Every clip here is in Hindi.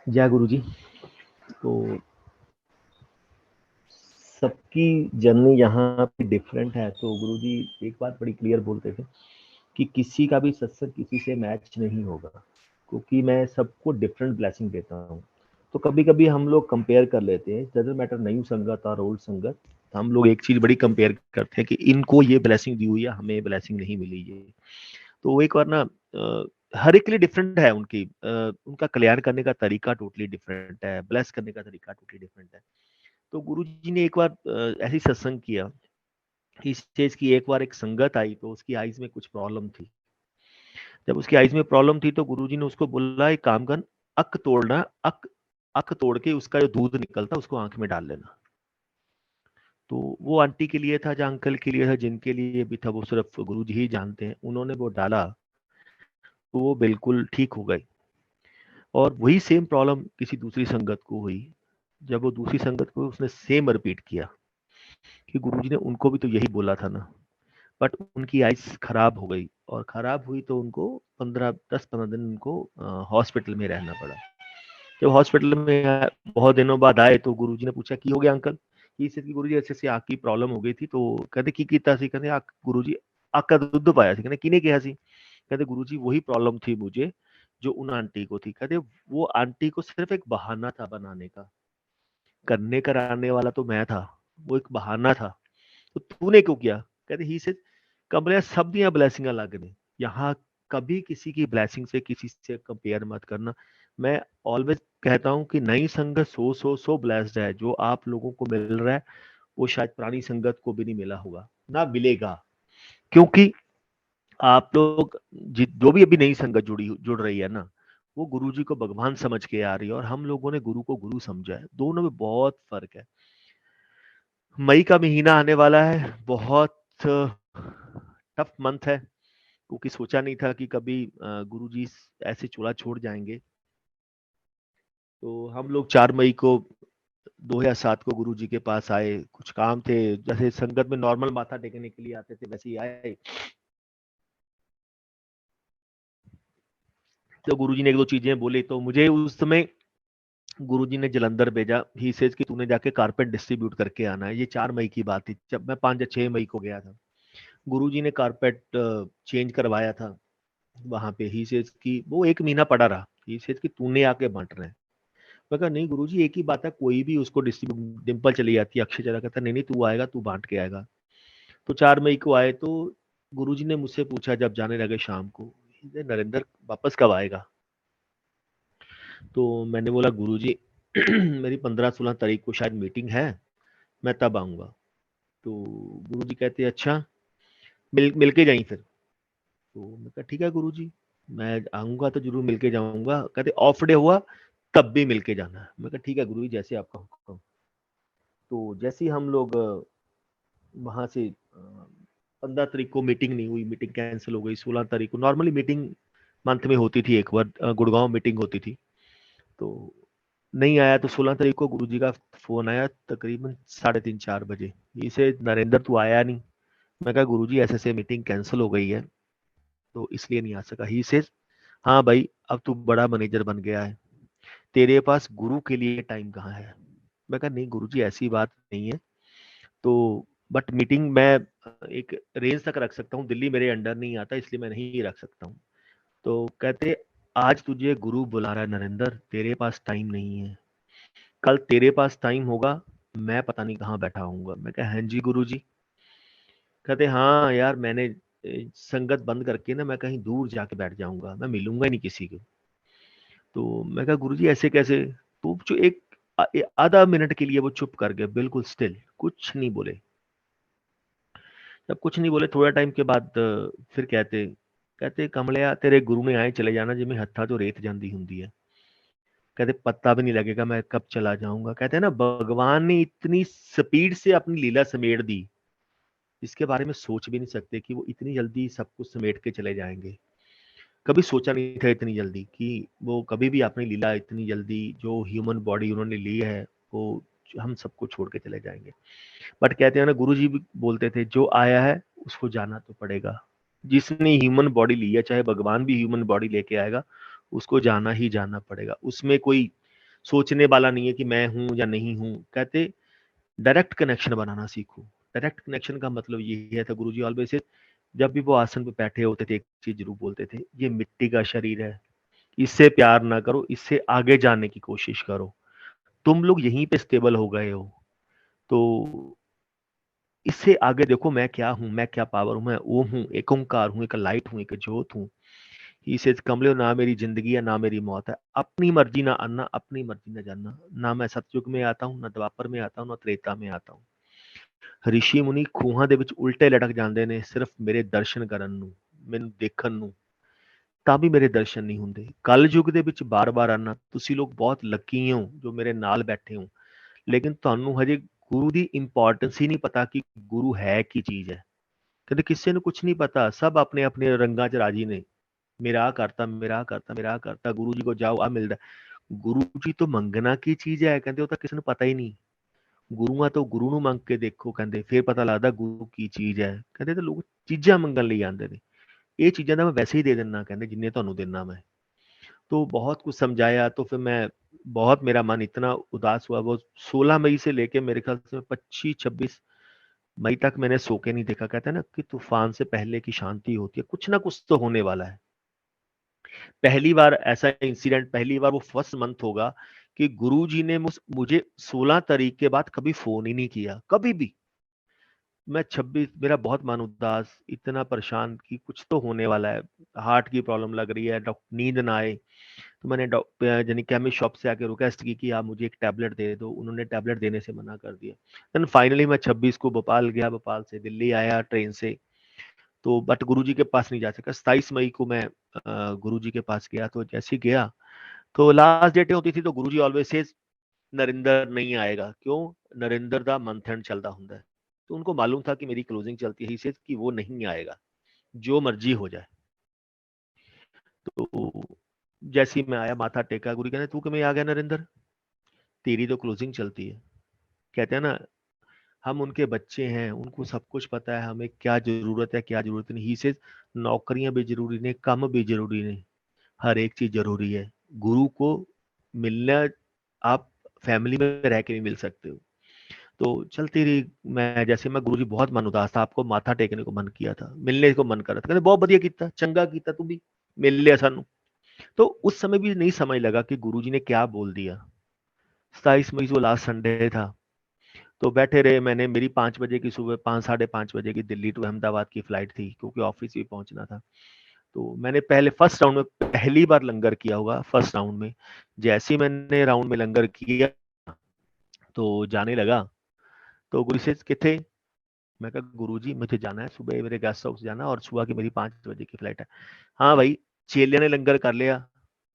जय गुरु जी। तो सबकी जर्नी यहाँ पे डिफरेंट है। तो गुरु जी एक बात बड़ी क्लियर बोलते थे कि किसी का भी सत्संग किसी से मैच नहीं होगा, क्योंकि मैं सबको डिफरेंट ब्लेसिंग देता हूँ। तो कभी कभी हम लोग कंपेयर कर लेते हैं, डजंट मैटर न्यू संगत और ओल्ड संगत। हम लोग एक चीज बड़ी कंपेयर करते हैं कि इनको ये ब्लेसिंग दी हुई है, हमें ब्लेसिंग नहीं मिली ये। तो एक बार ना हर एक के लिए डिफरेंट है, उनका कल्याण करने का तरीका टोटली डिफरेंट है, ब्लेस करने का तरीका टोटली डिफरेंट है। तो गुरु जी ने एक बार ऐसी सत्संग किया। इस स्टेज की एक बार एक संगत आई तो उसकी आईज में कुछ प्रॉब्लम थी। जब उसकी आईज में प्रॉब्लम थी तो गुरु जी ने उसको बोला, एक काम कर, अक तोड़ना, अक अक तोड़ के उसका जो दूध निकलता उसको आंख में डाल लेना। तो वो आंटी के लिए था, जो अंकल के लिए था, जिनके लिए भी था वो सिर्फ गुरु जी ही जानते हैं। उन्होंने वो डाला तो वो बिल्कुल ठीक हो गई। और वही सेम प्रॉब्लम किसी दूसरी संगत को हुई। जब वो दूसरी संगत को उसने सेम रिपीट किया कि गुरुजी ने उनको भी तो यही बोला था ना, बट उनकी आइज खराब हो गई। और खराब हुई तो उनको 10-15 दिन उनको हॉस्पिटल में रहना पड़ा। जब हॉस्पिटल में बहुत दिनों बाद आए तो गुरुजी ने पूछा की हो गया अंकल। की गुरुजी ऐसे ऐसे आँख की प्रॉब्लम हो गई थी। तो कहते की कीता सी, कहते गुरुजी आँख का दुध पाया सी। कहते किने कहा सी? कहते गुरुजी वही प्रॉब्लम थी मुझे जो उन आंटी को थी। कहते वो आंटी को सिर्फ एक बहाना था बनाने का, करने कराने वाला तो मैं था, वो एक बहाना था। तो तूने क्यों किया? कहते ही से कमरे सब दियां ब्लेसिंग अलग ने। यहाँ कभी किसी की ब्लेसिंग से किसी से कंपेयर मत करना। मैं ऑलवेज कहता हूँ कि नई संगत सो ब्लेस्ड है। जो आप लोगों को मिल रहा है वो शायद पुरानी संगत को भी नहीं मिला होगा, ना मिलेगा। क्योंकि आप लोग जो भी अभी नई संगत जुड़ रही है ना, वो गुरु जी को भगवान समझ के आ रही है और हम लोगों ने गुरु को गुरु समझा है। दोनों में बहुत फर्क है। मई का महीना आने वाला है, बहुत टफ मंथ है, क्योंकि सोचा नहीं था कि कभी गुरु जी ऐसे चूल्हा छोड़ जाएंगे। तो हम लोग 4 मई को 2007 को गुरु जी के पास आए। कुछ काम थे, जैसे संगत में नॉर्मल माथा टेकने के लिए आते थे वैसे ही आए। तो गुरु जी ने एक दो चीजें बोली तो मुझे उस समय गुरुजी ने जलंधर भेजा। ही सेज कि तूने जाके कारपेट डिस्ट्रीब्यूट करके आना है। ये 4 मई की बात थी, जब मैं 5 या 6 मई को गया था। गुरुजी ने कारपेट चेंज करवाया था वहां पे। ही सेज कि वो 1 महीना पड़ा रहा। ही सेज कि तूने आके बांट रहे हैं। मैं कहा नहीं गुरुजी, एक ही बात है, कोई भी उसको डिस्ट्रीब्यूट। डिम्पल चली जाती है, अक्षय चला कहता नहीं नहीं तू आएगा, तू बांट के आएगा। तो 4 मई को आए तो गुरुजी ने मुझसे पूछा जब जाने लगे शाम को, नरेंद्र वापस कब आएगा? तो मैंने बोला गुरुजी मेरी 15-16 तारीख को शायद मीटिंग है, मैं तब आऊंगा। तो गुरुजी कहते अच्छा मिल के जाई फिर। तो मैं कहा ठीक है गुरुजी, मैं आऊंगा तो जरूर मिल के जाऊंगा। कहते ऑफ डे हुआ तब भी मिल के जाना है। मैं कहा ठीक है गुरुजी, जैसे आपका हुक्म। तो जैसे ही हम लोग वहां से 15 तारीख को मीटिंग नहीं हुई, मीटिंग कैंसिल हो गई। 16 तारीख को नॉर्मली मीटिंग मंथ में होती थी, एक बार गुड़गांव मीटिंग होती थी। तो नहीं आया तो 16 तारीख को गुरुजी का फोन आया तकरीबन 3:30-4 बजे। इसे नरेंद्र तू आया नहीं। मैं कहा गुरुजी ऐसे ऐसे मीटिंग कैंसिल हो गई है तो इसलिए नहीं आ सका। ही से हाँ भाई, अब तू बड़ा मैनेजर बन गया है, तेरे पास गुरु के लिए टाइम कहाँ है? मैं कहा नहीं गुरुजी ऐसी बात नहीं है। तो बट मीटिंग मैं एक रेंज तक रख सकता हूँ, दिल्ली मेरे अंडर नहीं आता इसलिए मैं नहीं रख सकता हूँ। तो कहते आज तुझे गुरु बुला रहा है नरेंद्र, तेरे पास टाइम नहीं है। कल तेरे पास टाइम होगा, मैं पता नहीं कहाँ बैठा हूँगा। मैं कहा हाँ जी गुरु जी। कहते हाँ यार, मैंने संगत बंद करके ना मैं कहीं दूर जाके बैठ जाऊंगा, मैं मिलूंगा ही नहीं किसी को। तो मैं कहा गुरु जी ऐसे कैसे? तो जो एक आधा मिनट के लिए वो चुप कर गए, बिल्कुल स्टिल, कुछ नहीं बोले। जब कुछ नहीं बोले थोड़ा टाइम के बाद फिर कहते कहते कमलिया तेरे गुरु ने आए चले जाना जिमें हत्था तो रेत जाती होंगी है। कहते पता भी नहीं लगेगा मैं कब चला जाऊंगा। कहते हैं ना भगवान ने इतनी स्पीड से अपनी लीला समेट दी, इसके बारे में सोच भी नहीं सकते कि वो इतनी जल्दी सब कुछ समेट के चले जाएंगे। कभी सोचा नहीं था इतनी जल्दी कि वो कभी भी अपनी लीला इतनी जल्दी जो ह्यूमन बॉडी उन्होंने ली है वो हम सबको छोड़ के चले जाएंगे। बट कहते हैं ना, गुरु जी भी बोलते थे जो आया है उसको जाना तो पड़ेगा। जिसने ह्यूमन बॉडी ली है, चाहे भगवान भी ह्यूमन बॉडी लेके आएगा, उसको जाना ही जाना पड़ेगा। उसमें कोई सोचने वाला नहीं है कि मैं हूं या नहीं हूं। कहते डायरेक्ट कनेक्शन बनाना सीखो। डायरेक्ट कनेक्शन का मतलब ये है था, गुरुजी ऑलवेज से जब भी वो आसन पे बैठे होते थे एक चीज जरूर बोलते थे, ये मिट्टी का शरीर है, इससे प्यार ना करो, इससे आगे जाने की कोशिश करो। तुम लोग यहीं पे स्टेबल हो गए हो, तो इससे आगे देखो मैं क्या हूं, मैं क्या पावर हूं, मैं ओम हूं, एक ओंकार हूं, एक लाइट हूं, एक ज्योत हूं। इसे कमले ना मेरी जिंदगी है ना मेरी मौत है, अपनी मर्जी ना आना, अपनी मर्जी ना जाना। ना मैं सतयुग में आता हूं, ना द्वापर में आता हूं, ना त्रेता में आता हूं। ऋषि मुनि ਖੂਹਾਂ ਦੇ ਵਿੱਚ ਉਲਟੇ ਲਟਕ ਜਾਂਦੇ ਨੇ ਸਿਰਫ ਮੇਰੇ ਦਰਸ਼ਨ ਕਰਨ ਨੂੰ, ਮੈਨੂੰ ਦੇਖਣ ਨੂੰ, ਤਾਂ ਵੀ ਮੇਰੇ ਦਰਸ਼ਨ ਨਹੀਂ ਹੁੰਦੇ। ਕਲ ਯੁਗ ਦੇ ਵਿੱਚ ਬਾਰ-ਬਾਰ ਆਣਾ, ਤੁਸੀਂ ਲੋਕ ਬਹੁਤ ਲੱਕੀ ਹੋ ਜੋ ਮੇਰੇ ਨਾਲ ਬੈਠੇ ਹੋ, ਲੇਕਿਨ ਤੁਹਾਨੂੰ ਹਜੇ ਗੁਰੂ ਦੀ ਇੰਪੋਰਟੈਂਸ ਹੀ ਨਹੀਂ ਪਤਾ ਕਿ ਗੁਰੂ ਹੈ ਕੀ ਚੀਜ਼ ਹੈ। ਕਹਿੰਦੇ ਕਿਸੇ ਨੂੰ ਕੁਝ ਨਹੀਂ ਪਤਾ, ਸਭ ਆਪਣੇ ਆਪਣੇ ਰੰਗਾਂ 'ਚ ਰਾਜੀ ਨੇ। ਮੇਰਾ ਆਹ ਕਰਤਾ, ਮੇਰਾ ਆਹ ਕਰਤਾ, ਮੇਰਾ ਆਹ ਕਰਤਾ, ਗੁਰੂ ਜੀ ਕੋ ਜਾਓ ਆ ਮਿਲਦਾ। ਗੁਰੂ ਜੀ ਤੋਂ ਮੰਗਣਾ ਕੀ ਚੀਜ਼ ਹੈ, ਕਹਿੰਦੇ ਉਹ ਤਾਂ ਕਿਸੇ ਨੂੰ ਪਤਾ ਹੀ ਨਹੀਂ। ਗੁਰੂਆਂ ਤੋਂ ਗੁਰੂ ਨੂੰ ਮੰਗ ਕੇ ਦੇਖੋ, ਕਹਿੰਦੇ ਫਿਰ ਪਤਾ ਲੱਗਦਾ ਗੁਰੂ ਕੀ ਚੀਜ਼ ਹੈ। ਕਹਿੰਦੇ ਤੇ ਲੋਕ ਚੀਜ਼ਾਂ ਮੰਗਣ ਲਈ ਆਉਂਦੇ ਨੇ, ਇਹ ਚੀਜ਼ਾਂ ਤਾਂ ਮੈਂ वैसे ही दे देना, कहते जिन्हें ਤੁਹਾਨੂੰ देना मैं। तो बहुत कुछ समझाया, तो फिर मैं बहुत, मेरा मन इतना उदास हुआ। वो 16 मई से लेके मेरे ख्याल से 25-26 मई तक मैंने सो के नहीं देखा। कहते हैं ना कि तूफान से पहले की शांति होती है, कुछ ना कुछ तो होने वाला है। पहली बार ऐसा इंसिडेंट, पहली बार वो फर्स्ट मंथ होगा कि गुरुजी ने मुझे 16 तारीख के बाद कभी फोन ही नहीं किया, कभी भी। मैं 26, मेरा बहुत मन उदास, इतना परेशान कि कुछ तो होने वाला है, हार्ट की प्रॉब्लम लग रही है, नींद ना आए। तो मैंने यानी केमिस्ट शॉप से आके रिक्वेस्ट की कि आप मुझे एक टैबलेट दे दो, उन्होंने टैबलेट देने से मना कर दिया। देन फाइनली मैं 26 को भोपाल गया, भोपाल से दिल्ली आया ट्रेन से। तो बट गुरुजी के पास नहीं जा सका। 27 मई को मैं गुरुजी के पास गया। तो जैसे ही गया, तो लास्ट डेट होती थी, तो गुरुजी ऑलवेज सेज नरेंद्र नहीं आएगा। क्यों? नरेंद्र दा मंथन चलता ਹੁੰਦਾ है। तो उनको मालूम था कि मेरी क्लोजिंग चलती है, सेज कि वो नहीं आएगा, जो मर्जी हो जाए। तो जैसे ही मैं आया, माथा टेका, गुरु कहते तू किमें आ गया नरेंद्र, तेरी तो क्लोजिंग चलती है। कहते हैं ना, हम उनके बच्चे हैं, उनको सब कुछ पता है हमें क्या जरूरत है क्या जरूरत नहीं। ही से नौकरियां भी जरूरी नहीं, कम भी जरूरी नहीं, हर एक चीज जरूरी है। गुरु को मिलना, आप फैमिली में रह के भी मिल सकते हो। तो चलती रही। मैं जैसे मैं गुरुजी, बहुत मन उदास था, आपको माथा टेकने को मन किया था, मिलने को मन कर रहा था। कहते बहुत बढ़िया कीता, चंगा कीता, तू भी मिल लिया सानू। तो उस समय भी नहीं समझ लगा कि गुरुजी ने क्या बोल दिया। 27 मई को लास्ट संडे था। तो बैठे रहे, मैंने, मेरी 5 बजे की सुबह, 5 साढ़े 5 बजे की दिल्ली टू अहमदाबाद की फ्लाइट थी, क्योंकि ऑफिस भी पहुंचना था। तो मैंने पहले फर्स्ट राउंड में पहली बार लंगर किया होगा, फर्स्ट राउंड में। जैसे ही मैंने राउंड में लंगर किया, तो जाने लगा। तो गुरु से किथे, मैं कहा गुरुजी मुझे जाना है, सुबह मेरे गेस्ट हाउस जाना, और सुबह की मेरी 5 बजे की फ्लाइट है। हाँ भाई, चेले ने लंगर कर लिया,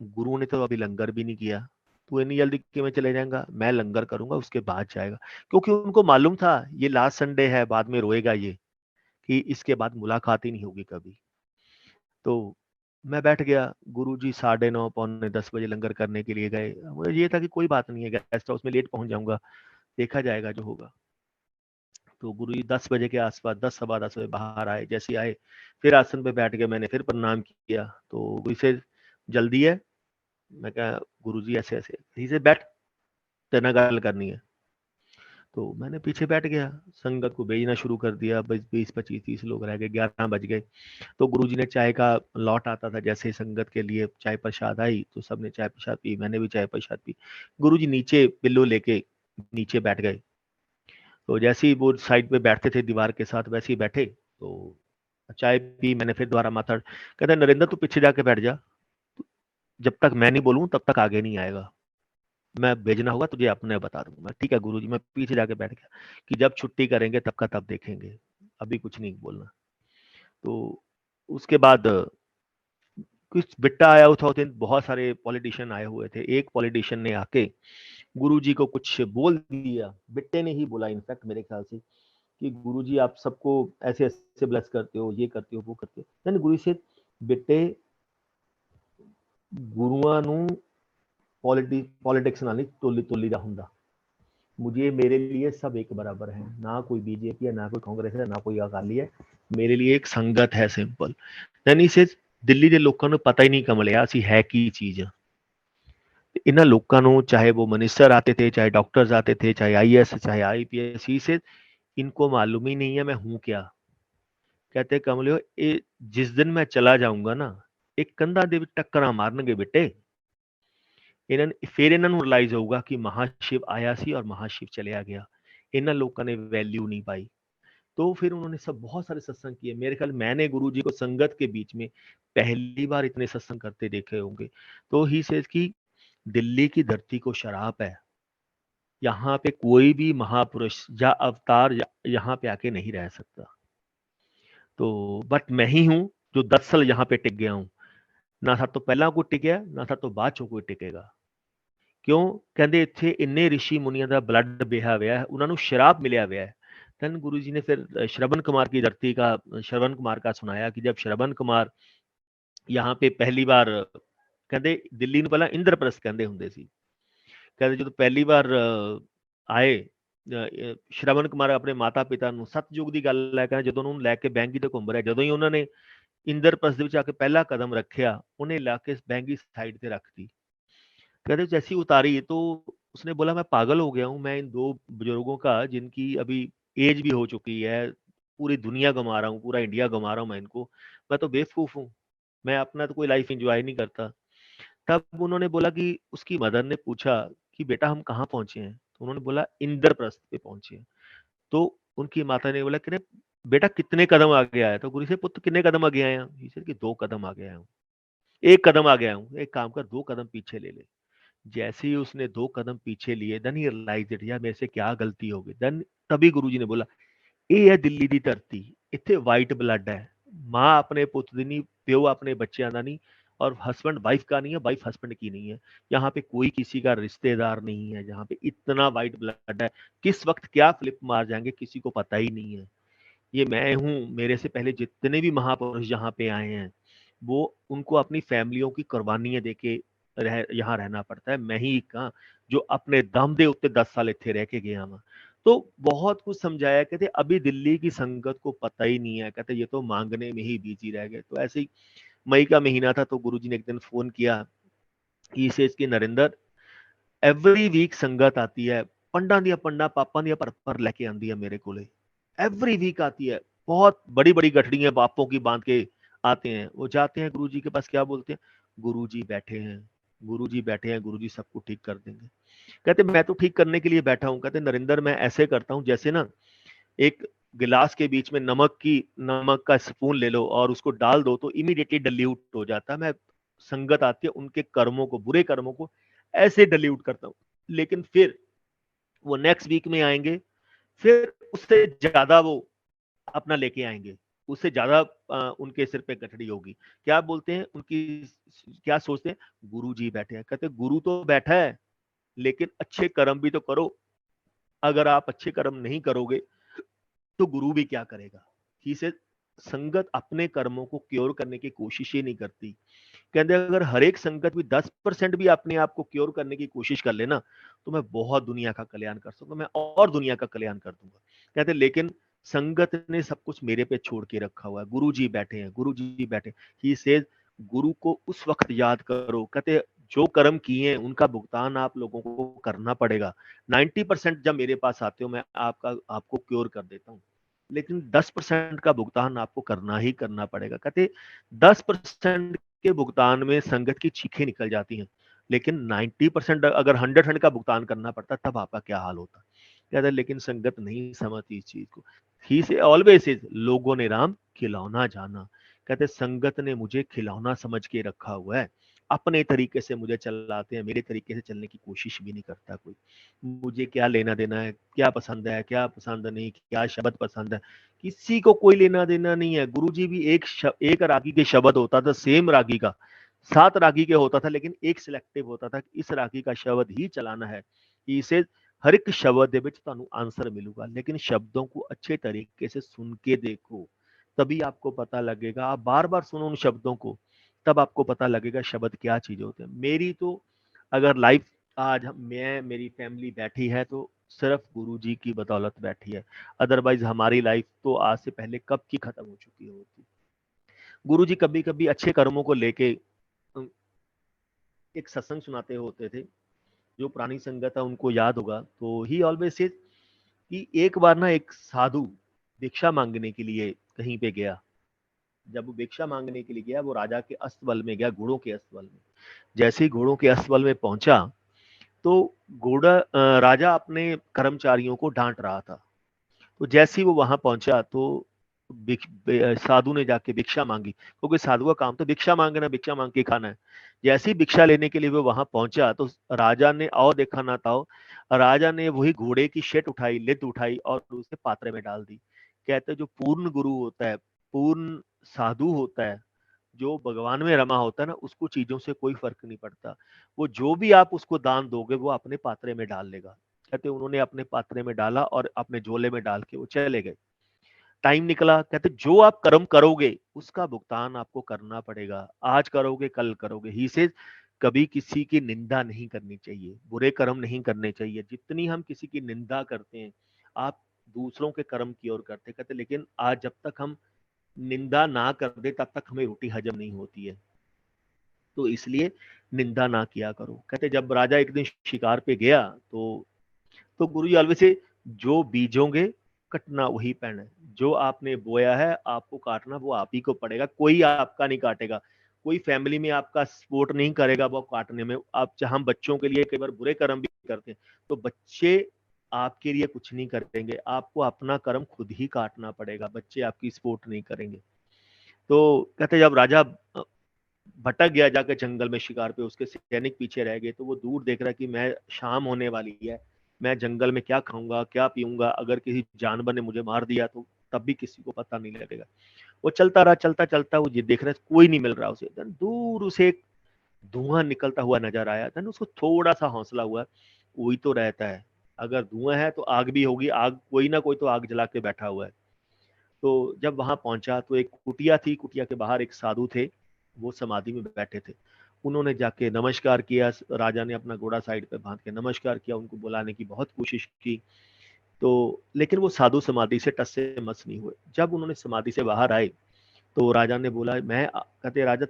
गुरु ने तो अभी लंगर भी नहीं किया। तू इतनी जल्दी क्यों चले जाएगा? मैं लंगर करूंगा, उसके बाद जाएगा। क्योंकि उनको मालूम था ये लास्ट संडे है, बाद में रोएगा ये कि इसके बाद मुलाकात ही नहीं होगी कभी। तो मैं बैठ गया। गुरुजी 9:30 पौने 10 बजे लंगर करने के लिए गए। मुझे ये था कि कोई बात नहीं है, गेस्ट हाउस में लेट पहुंच जाऊंगा, देखा जाएगा जो होगा। तो गुरुजी 10 बजे के आसपास, 10 सवा 10 बजे बाहर आए। जैसे आए, फिर आसन पे बैठ गए, मैंने फिर प्रणाम किया। तो गुरु से जल्दी है? मैं कहा गुरुजी ऐसे ऐसे। ही से बैठ, तेरे ਨਾਲ ਗੱਲ करनी है। तो मैंने पीछे बैठ गया, संगत को भेजना शुरू कर दिया। 20-25-30 लोग रह गए, 11 बज गए। तो गुरुजी ने चाय का लॉट आता था, जैसे ही संगत के लिए चाय प्रसाद आई, तो सबने चाय प्रसाद पी, मैंने भी चाय प्रसाद पी। गुरुजी नीचे पिल्लो लेके नीचे बैठ गए। तो जैसे ही वो साइड पे बैठते थे दीवार के साथ, वैसे ही बैठे। तो चाय पी, मैंने फिर दोबारा माथा, कहता नरेंद्र तू पीछे जाके बैठ जा, जब तक मैं नहीं बोलूं तब तक आगे नहीं आएगा, मैं भेजना होगा तुझे अपने बता दूंगा। ठीक है गुरुजी। मैं पीछे जाके बैठ गया कि जब छुट्टी करेंगे तब का तब देखेंगे, अभी कुछ नहीं बोलना। तो उसके बाद कुछ बिट्टा आया था, बहुत सारे पॉलिटिशियन आए हुए थे। एक पॉलिटिशियन ने आके गुरुजी को कुछ बोल दिया, बिट्टे ने ही बोला इनफैक्ट मेरे ख्याल से, कि गुरुजी आप सबको ऐसे ऐसे ब्लेस करते हो, ये करते हो, वो करते हो। यानी गुरु से बेटे, गुरुआं नू पॉलिटिक्स नाल नहीं तोली दा हुंदा। मुझे, मेरे लिए सब एक बराबर है, ना कोई बीजेपी है, ना कोई कांग्रेस है, ना कोई अकाली है। मेरे लिए एक संगत है, सिंपल। यानी से दिल्ली के लोगों को पता ही नहीं कमलिया ਅਸੀਂ ਹੈ ਕੀ ਚੀਜ਼। इन्हां लोकां नूं, चाहे वो मिनिस्टर आते थे, चाहे डॉक्टर्स आते थे, चाहे आईएएस, चाहे आईपीएस, ही से इनको मालूम ही नहीं है मैं हूं क्या। कहते कमलियो, ये जिस दिन मैं चला जाऊंगा ना, एक कंधा दे विच टक्करां मारनगे बेटे। फिर इन्हां नूं रियलाइज होगा कि महाशिव आया सी और महाशिव चलिया गया। इन्हां लोकां ने वैल्यू नहीं पाई। तो फिर उन्होंने सब बहुत सारे सत्संग किए। मेरे ख्याल मैंने गुरु जी को संगत के बीच में पहली बार इतने सत्संग करते देखे होंगे। तो ही सेज कि दिल्ली की धरती को शराप है, यहाँ पे कोई भी महापुरुष या अवतार यहाँ पे आके नहीं रह सकता। तो बट मैं ही हूं जो 10 साल यहाँ पे टिक गया हूं। ना था तो पहला कोई टिकया, ना था तो बाद चों कोई टिकेगा। क्यों? कहते इत्थे इन्ने ऋषि मुनियां दा ब्लड बेहा होया है, उन्होंने श्राप मिलिया हुआ है। धन गुरु जी ने फिर श्रवण कुमार की धरती का, श्रवण कुमार का सुनाया कि जब श्रवण कुमार यहाँ पे पहली बार, कहते दिल्ली ਨੂੰ ਪਹਿਲਾਂ ਇੰਦਰਪ੍ਰਸਥ ਕਹਿੰਦੇ ਹੁੰਦੇ ਸੀ। ਕਹਿੰਦੇ ਜਦੋਂ ਪਹਿਲੀ ਵਾਰ ਆਏ ਸ਼੍ਰਵਣ ਕੁਮਾਰ ਆਪਣੇ ਮਾਤਾ ਪਿਤਾ ਨੂੰ, ਸਤਯੁਗ ਦੀ ਗੱਲ ਹੈ, ਕਹਿੰਦੇ ਜਦੋਂ ਉਹਨੂੰ ਲੈ ਕੇ ਬੈਂਗੀ ਤੇ ਘੁੰਮ ਰਿਹਾ, ਜਦੋਂ ਹੀ ਉਹਨਾਂ ਨੇ ਇੰਦਰਪ੍ਰਸਥ ਦੇ ਵਿੱਚ ਆ ਕੇ ਪਹਿਲਾ ਕਦਮ ਰੱਖਿਆ, ਉਹਨੇ ਲਾ ਕੇ ਬੈਂਗੀ ਸਾਈਡ ਤੇ ਰੱਖਤੀ। कहते जैसी उतारी तो उसने बोला मैं पागल हो गया हूँ, मैं इन 2 बुजुर्गों का, जिनकी अभी एज भी हो चुकी है, पूरी दुनिया गंवा रहा हूँ, पूरा इंडिया गंवा रहा हूँ मैं इनको, मैं तो बेवकूफ हूँ, मैं अपना तो कोई लाइफ एंजॉय नहीं करता। तब उन्होंने बोला कि उसकी मदर ने पूछा कि बेटा हम कहाँ पहुंचे हैं, तो उन्होंने बोला इंद्रप्रस्थ पे पहुंचे हैं। तो उनकी माता ने बोला कि बेटा कितने कदम आगे आया, तो गुरु से पुत्र कितने कदम आगे आए हैं, कि 2 कदम आगे आया हूँ, 1 कदम आगे आया हूँ, एक काम कर 2 कदम पीछे ले ले। जैसे ही उसने 2 कदम पीछे लिए, देन ही रियलाइज इट, यार मेरे से क्या गलती हो गई। देन तभी गुरुजी ने बोला, ਇਹ ਹੈ ਦਿੱਲੀ ਦੀ ਧਰਤੀ, ਇੱਥੇ ਵਾਈਟ ਬਲੱਡ ਹੈ, माँ अपने पुत्र ਦੀ नहीं, प्यो अपने बच्चों का नहीं, और हस्बैंड वाइफ का नहीं है, वाइफ हस्बैंड की नहीं है। यहाँ पे कोई किसी का रिश्तेदार नहीं है, जहाँ पे इतना वाइट ब्लड है, किस वक्त क्या फ्लिप मार जाएंगे किसी को पता ही नहीं है। ये मैं हूँ, मेरे से पहले जितने भी महापुरुष यहाँ पे आए हैं, वो उनको अपनी फैमिलियों की कुर्बानियां देके यहाँ रहना पड़ता है। मैं ही कहाँ जो अपने दम दे उत्ते 10 साल इतने रह के गया वहां। तो बहुत कुछ समझाया। कहते अभी दिल्ली की संगत को पता ही नहीं है, कहते ये तो मांगने में ही बिजी रह गए। तो ऐसे ही मई का महीना था, तो गुरुजी ने एक दिन फोन किया कि सेज कि नरेंद्र, एवरी वीक संगत आती है, पंडा दिया पंडा पापा दिया पर लेके आंदी है मेरे को, एवरी वीक आती है, बहुत बड़ी बड़ी गठड़ियां बापों की बांध के आते हैं। वो जाते हैं गुरुजी के पास, क्या बोलते हैं, गुरुजी बैठे हैं, गुरुजी बैठे हैं, गुरुजी सबको ठीक कर देंगे। कहते मैं तो ठीक करने के लिए बैठा हूं। कहते नरेंद्र मैं ऐसे करता हूं जैसे ना एक गिलास के बीच में नमक का स्पून ले लो और उसको डाल दो तो इमीडिएटली डल्यूट हो जाता है। मैं संगत आती है उनके कर्मों को, बुरे कर्मों को ऐसे डल्यूट करता हूँ, लेकिन फिर वो नेक्स्ट वीक में आएंगे, फिर उससे ज्यादा वो अपना लेके आएंगे, उससे ज्यादा उनके सिर पे गठड़ी होगी। क्या बोलते हैं उनकी, क्या सोचते हैं, गुरु जी बैठे हैं। कहते गुरु तो बैठा है, लेकिन अच्छे कर्म भी तो करो। अगर आप अच्छे कर्म नहीं करोगे तो गुरु भी क्या करेगा। ही से संगत अपने कर्मों को क्योर करने की कोशिश ही नहीं करती। कहते अगर हर एक संगत भी 10% भी अपने आप को क्योर करने की कोशिश कर लेना, तो मैं बहुत दुनिया का कल्याण कर सकूंगा, मैं और दुनिया का कल्याण कर दूंगा। कहते लेकिन संगत ने सब कुछ मेरे पे छोड़ के रखा हुआ है, गुरु जी बैठे हैं, गुरु जी बैठे। ही सेज गुरु को उस वक्त याद करो। कहते जो कर्म किए हैं उनका भुगतान आप लोगों को करना पड़ेगा। 90% जब मेरे पास आते हो मैं आपको क्योर कर देता हूँ, लेकिन 10% का भुगतान आपको करना ही करना पड़ेगा। कहते 10% के भुगतान में संगत की चीखें निकल जाती हैं, लेकिन 90% अगर 100% का भुगतान करना पड़ता तब आपका क्या हाल होता। कहते लेकिन संगत नहीं समझती इस चीज को। ही से ऑलवेज इज, लोगों ने राम खिलौना जाना। कहते संगत ने मुझे खिलौना समझ के रखा हुआ है, अपने तरीके से मुझे चलाते हैं, मेरे तरीके से चलने की कोशिश भी नहीं करता कोई। मुझे क्या लेना देना है, क्या पसंद है क्या पसंद नहीं, क्या शब्द पसंद है, किसी को कोई लेना देना नहीं है। गुरुजी भी एक रागी के शब्द होता था, सेम रागी का 7 रागी के होता था, लेकिन एक सिलेक्टिव होता था कि इस रागी का शब्द ही चलाना है। इसे हर एक शब्द ਦੇ ਵਿੱਚ ਤੁਹਾਨੂੰ आंसर मिलूगा, लेकिन शब्दों को अच्छे तरीके से सुन के देखो, तभी आपको पता लगेगा। आप बार बार सुनो उन शब्दों को, तब आपको पता लगेगा शब्द क्या चीज होते हैं। मेरी तो अगर लाइफ आज मैं मेरी फैमिली बैठी है तो सिर्फ गुरु जी की बदौलत बैठी है, अदरवाइज हमारी लाइफ तो आज से पहले कब की खत्म हो चुकी होती। गुरु जी कभी कभी अच्छे कर्मों को लेके एक सत्संग सुनाते होते थे, जो पुरानी संगत है उनको याद होगा। तो ही ऑलवेज सेज कि एक बार ना एक साधु भिक्षा मांगने के लिए कहीं पे गया। जब वो भिक्षा मांगने के लिए गया, वो राजा के अस्तबल में गया, घोड़ों के अस्तबल में। जैसे ही घोड़ों के अस्तबल में पहुंचा, तो राजा अपने कर्मचारियों को डांट रहा था। तो जैसे ही वो वहां पहुंचा, तो साधु ने जाके भिक्षा मांगी, क्योंकि साधु का काम तो भिक्षा मांगना, भिक्षा मांग के खाना है। जैसे ही भिक्षा लेने के लिए वो वहां पहुंचा, तो राजा ने आओ देखा ना ताओ, राजा ने वही घोड़े की शेट उठाई, लिद उठाई और उसे पात्रे में डाल दी। कहते जो पूर्ण गुरु होता है, पूर्ण साधु होता है, जो भगवान में रमा होता है ना, उसको चीजों से कोई फर्क नहीं पड़ता। वो जो भी आप उसको दान दोगे, वो अपने पात्रे में डाल लेगा। कहते उन्होंने अपने पात्रे में डाला और अपने झोले में डाल के वो चले गए। टाइम निकला, कहते जो आप कर्म करोगे उसका भुगतान आपको करना पड़ेगा। आज करोगे कल करोगे। ही से कभी किसी की निंदा नहीं करनी चाहिए, बुरे कर्म नहीं करने चाहिए। जितनी हम किसी की निंदा करते हैं, आप दूसरों के कर्म की ओर करते। कहते लेकिन आज जब तक हम निंदा ना कर दे, तब तक हमें रोटी हजम नहीं होती है। तो इसलिए निंदा ना किया करो। कहते जब राजा एक दिन शिकार पे गया, तो गुरु जी अलवे से जो बीजोगे कटना वही पैण है। जो आपने बोया है आपको काटना वो आप ही को पड़ेगा, कोई आपका नहीं काटेगा। कोई फैमिली में आपका सपोर्ट नहीं करेगा वो काटने में। आप हम बच्चों के लिए कई बार बुरे कर्म भी करते हैं, तो बच्चे आपके लिए कुछ नहीं करेंगे। आपको अपना कर्म खुद ही काटना पड़ेगा, बच्चे आपकी सपोर्ट नहीं करेंगे। तो कहते जब राजा भटक गया जाकर जंगल में शिकार पे, उसके सैनिक पीछे रह गए, तो वो दूर देख रहा कि मैं शाम होने वाली है, मैं जंगल में क्या खाऊंगा क्या पीऊंगा, अगर किसी जानवर ने मुझे मार दिया तो तब भी किसी को पता नहीं लगेगा। वो चलता रहा, चलता चलता वो ये देख रहा है कोई नहीं मिल रहा उसे। दूर उसे एक धुआं निकलता हुआ नजर आया। था उसको थोड़ा सा हौसला हुआ, कोई तो रहता है, अगर धुआं है तो आग भी होगी, आग कोई ना कोई तो आग जला के बैठा हुआ है। तो जब वहां पहुंचा तो एक कुटिया थी, कुटिया के बाहर एक साधु थे, वो समाधि में बैठे थे। उन्होंने जाके नमस्कार किया। राजा ने अपना घोड़ा साइड पे बांध के नमस्कार किया, उनको बुलाने की बहुत कोशिश की, तो लेकिन वो साधु समाधि से टस से मस नहीं हुए। जब उन्होंने समाधि से बाहर आए, तो राजा ने बोला मैं कहते राजा